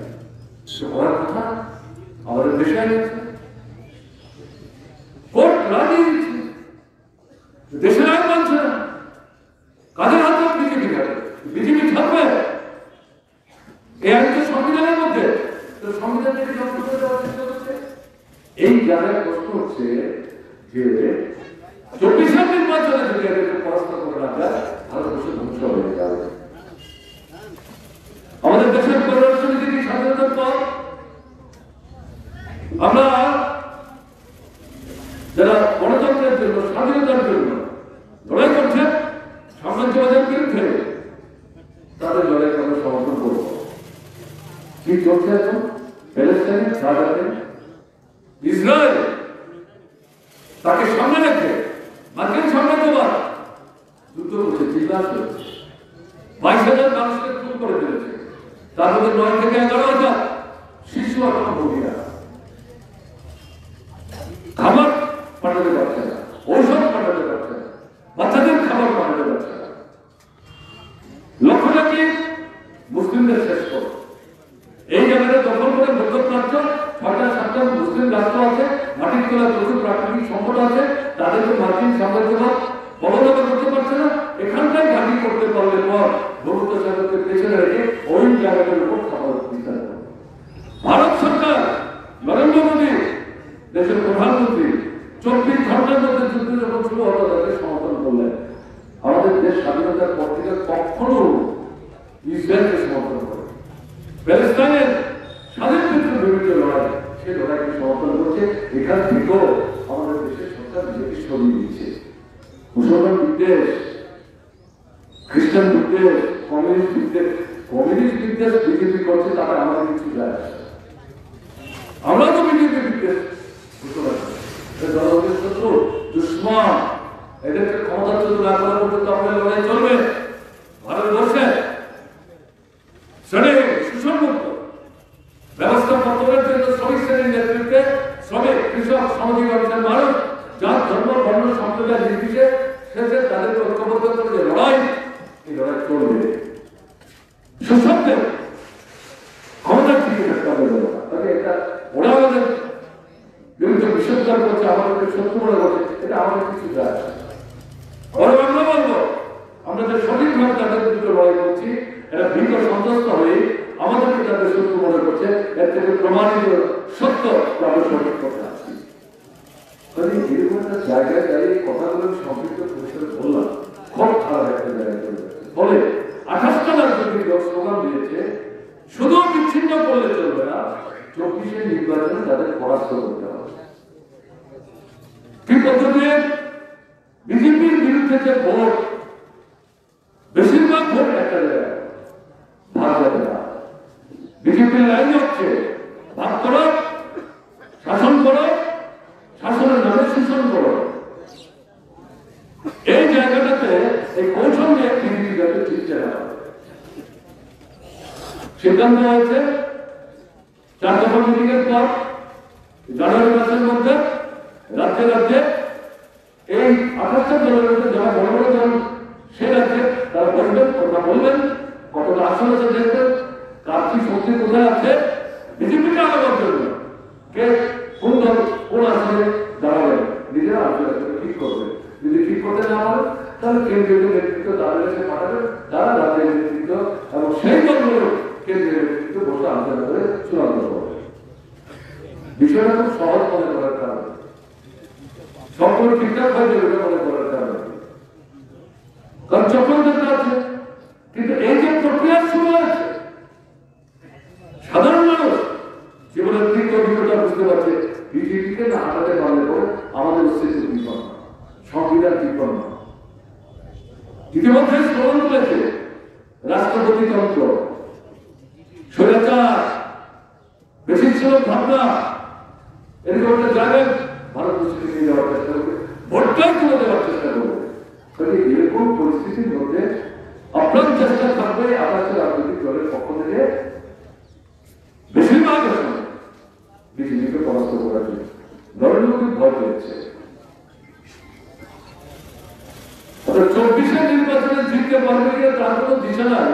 সে হওয়ার কথা আমাদের দেশে আছে, কোর্ট লাগিয়ে দিচ্ছে, দেশের আইন মানছে না। কাদের হাতে বিজেপি থাকে? বিজেপি থাকবে এই আইন তো সংবিধানের মধ্যে, তো সংবিধান থেকে ধ্বংস করে দেওয়ার চেষ্টা করছে। এই জায়গায় প্রশ্ন হচ্ছে যে 24 নির্বাচনে যদি এদেরকে পরাস্ত করে না যায় ভারতবর্ষে ধ্বংস হয়ে যাবে। আমাদের দেশের পররাষ্ট্রনীতি স্বাধীনতার পর আমরা যারা গণতন্ত্রের জন্য, স্বাধীনতার জন্য লড়াই করছে সাম্রাজ্যবাদের বিরুদ্ধে, তাদের লড়াইকে আমরা সমর্থন করব। কি চলছে এখন প্যালেস্টাইনে, গাজাতে, ইসরায়েল, তাকে সামনে রেখে মার্কিন সাম্রাজ্যবাদ যুদ্ধ করছে, চিল্লাস করছে, 22,000 মানুষকে খুন করে ফেলেছে, তার মধ্যে 9 থেকে 11,000 শিশু আর মহিলা। খাবার পাঠাতে পারছে না, ঔষধ পাঠাতে পারছে না, বাচ্চাদের খাবার পাঠাতে পারছে না। লক্ষ্যটা কি? মুসলিমদের শেষ করো। এই জায়গাটা দখল করে মধ্যপ্রাচ্য 6টা-7টা মুসলিম রাষ্ট্র আছে, মাটির তোলার প্রচুর প্রাকৃতিক সম্পদ আছে, তাদেরকে মার্কিন সাম্রাজ্যবাদ বলবৎ করতে পারছে না। এখানটাই ঘাঁটি করতে পারলে পর ভূমিত সাগরকে পেছনে রেখে ওই জায়গাটার উপর খাবার বিস্তার করবে। ভারত সরকার, নরেন্দ্র মোদী দেশের প্রধানমন্ত্রী 24 ঘন্টার মধ্যে যুদ্ধ যখন শুরু হতো তাদের সমর্থন করলেন। আমাদের দেশ স্বাধীনতার পর থেকে কখনো ইসরায়েলকে সমর্থন করে, প্যালেস্টাইনের স্বাধীন বিভিন্ন লড়াই, সে লড়াইকে সমর্থন করছে। এখান থেকেও আমাদের দেশের সরকার নিজেকে সরিয়ে দিচ্ছে। মুসলমান বিদ্বেষ, খ্রিস্টান বিদ্বেষ, কমিউনিস্ট বিদ্বেষ বিজেপি করছে, তারা আমাদের কিছু যায়। আমরা তো বিজেপি বিদ্বেষ জনগণের শত্রু, দুশ্মন, এদেরকে ক্ষমতাচ্যুত না করা পর্যন্ত আমাদের লড়াই চলবে। ভারতবর্ষে শ্রেণী সুসংগত ব্যবস্থা প্রবর্তনের জন্য শ্রমিক শ্রেণীর নেতৃত্বে শ্রমিক, কৃষক, সামাজিক অংশের মানুষ, যার ধর্ম, বর্ণ, সম্প্রদায় নির্বিশেষে শেষে তাদেরকে ঐক্যবদ্ধ করে যে লড়াই, এই লড়াই চলবে। সুশব্দে ক্ষমতার দিকে থাকতে হবে তাকে। এটা ওরা আমাদের বিরুদ্ধে বিশ্ববিদ্যাল করছে, আমাদেরকে শত্রু মনে করছে, এটা আমাদের কিছু যায়। বরং আমরা বলবো আমরা যে সঠিকভাবে তাদের বিরুদ্ধে লড়াই করছি, এরা ভীত সন্তুষ্ট হয়ে আমাদেরকে তাদের শত্রু মনে করছে, এর থেকে প্রমাণিত সত্য আমরা সঠিক করতে আসছি। মানে এরকম একটা জায়গায় দাঁড়িয়ে কথাগুলো সংক্ষিপ্ত পরিসরে বললাম, খুব খারাপ একটা জায়গায় চলে যাচ্ছে। ফলে 28টা রাজনৈতিক দল স্লোগান দিয়েছে, শুধু বিচ্ছিন্ন করলে চলবে না, 24-এর নির্বাচনে তাদের পরাস্ত করতে হবে। কি পদ্ধতিতে? বিজেপির বিরুদ্ধে যে ভোট, বেশিরভাগ ভোট একটা জায়গায় ভাগ যাবে না। বিজেপির লাইন হচ্ছে ভাগ করো, শাসন করো, শাসনের নামে শোষণ করো। এই জায়গাটাতে এই কৌশল নিয়ে বিজেপি যাতে চিনতে না হবে। সিদ্ধান্ত হয়েছে 4 দফা মিটিংয়ের পর জানুয়ারি মাসের মধ্যে রাজ্যে রাজ্যে এই 28টা দলের মধ্যে যারা বড় বড় দল সে রাজ্যে তারা বলবেন, কথা বলবেন, কতটা আসন আছে দেখবেন, কার কি শক্তি কোথায় আছে, বিজেপিকে আলাদা করবেন, কে কোন দল কোন আসনে দাঁড়াবেন, নিজেরা আলোচনা করে ঠিক করবে। যদি ঠিক করতে না পারেন তাহলে কেন্দ্রীয় নেতৃত্ব তাদের কাছে পাঠাবেন, তারা রাজ্যের নেতৃত্ব এবং সেই দলগুলো কেন্দ্রীয় নেতৃত্ব বসে আলোচনা করে চূড়ান্ত করবে। বিষয়টা খুব সহজ মনে করার কারণে, সবগুলো ঠিকঠাক হয়ে যাবে মনে করার কারণে, কারণ চক্রান্ত আছে। কিন্তু এই যে প্রক্রিয়ার শুরু আছে, সাধারণ মানুষ জীবনের তীব্র অভিজ্ঞতা বুঝতে পারছে, বিজেপিকে না হাঁটাতে পারলে পরে আমাদের অস্তিত্ব বিপন্ন, সংবিধান বিপন্ন। ইতিমধ্যে স্লোগান তুলেছে রাষ্ট্রপতিতন্ত্র, স্বৈরাচার, বেশি ছিল ভাবনা, এরকম একটা জায়গায় ভারতবর্ষকে নিয়ে যাওয়ার চেষ্টা করবে, ভোটটাই তুলে দেওয়ার চেষ্টা করবে। এরকম পরিস্থিতির মধ্যে আপনার চেষ্টা থাকবে আদর্শ রাজনৈতিক দলের পক্ষ থেকে বেশিরভাগ বিজেপিকে পরাস্ত করার জন্য দলের লোক ভয় পেয়েছে। 24-এর নির্বাচনে জিততে পারবে কিনা তার কোনো দিশা নাই।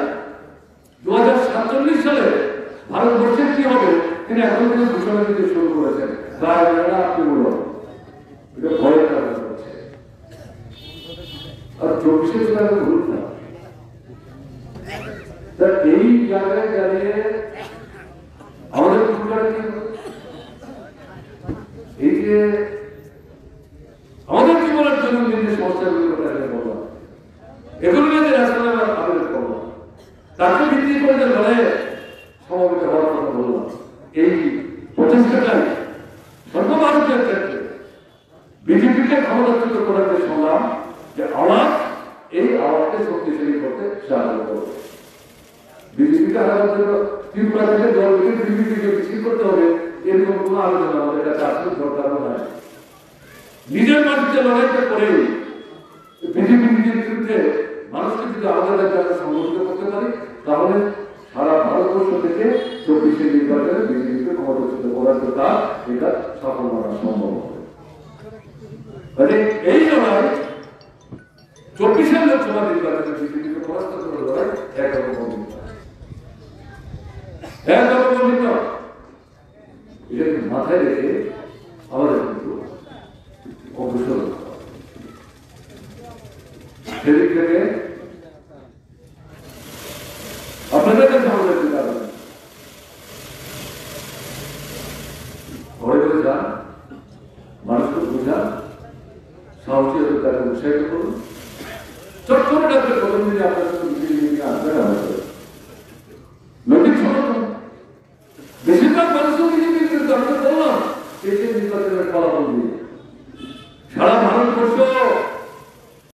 2047 সালে ভারতবর্ষের কি হবে তিনি এখন থেকে ঘোষণা দিতে শুরু করেছেন। আপনি বলুন, এটা ভয়ের কারণ হচ্ছে। আর 24-এর সালে ভুল না, এই জায়গায় দাঁড়িয়ে আমাদের এই যে আমাদের জীবনের জন্য যে সমস্যাগুলো বললাম, এগুলো নিয়ে যে রাস্তায় আবেদন করলাম, তাকে ভিত্তি করে যে লড়াইয়ে সমবেত হওয়ার কথা বললাম, এই প্রচেষ্টাটাই সর্বভারতীয় ক্ষেত্রে বিজেপিকে ক্ষমতাচ্যুত করার যে সংগ্রাম, যে আওয়াজ, এই আওয়াজকে শক্তিশালী করতে সাহায্য করবে। বিজেপিকে হারানোর জন্য ত্রিপুরা থেকে দলকে বিজেপিকে মিছিল করতে হবে, এরকম কোন আলোচনা আমাদের কাছে আসলে দরকার নয়। নিজের মাটিতে লড়াইটা করে বিজেপি নিজের বিরুদ্ধে মানুষকে যদি আমাদের কাছে আমরা সংগঠিত করতে পারি, তাহলে সারা ভারতবর্ষ থেকে 24-এর নির্বাচনে বিজেপিকে ক্ষমতাচ্যুত করার জন্য এটা সফল করা সম্ভব হবে। এই লড়াই 24-এর লোকসভা নির্বাচনে বিজেপিকে পরাস্ত করার লড়াই একরকম এটাকে মাথায় রেখে আমাদের কিন্তু অগ্রসর সেদিক থেকে আপনাদের কাছে আমাদের ঘরে ঘরে যান, মানুষকে বোঝান, সাহসী তাকে উৎসাহিত করুন। ছোট ছোট ডাক্তার প্রথম দিনে আপনার আসবেন আমাদের নৈতিক সমর্থন। বেশিরভাগ মানুষও বিজেপির বিরুদ্ধে আমরা বললাম নির্বাচনের ফলাফল দিয়ে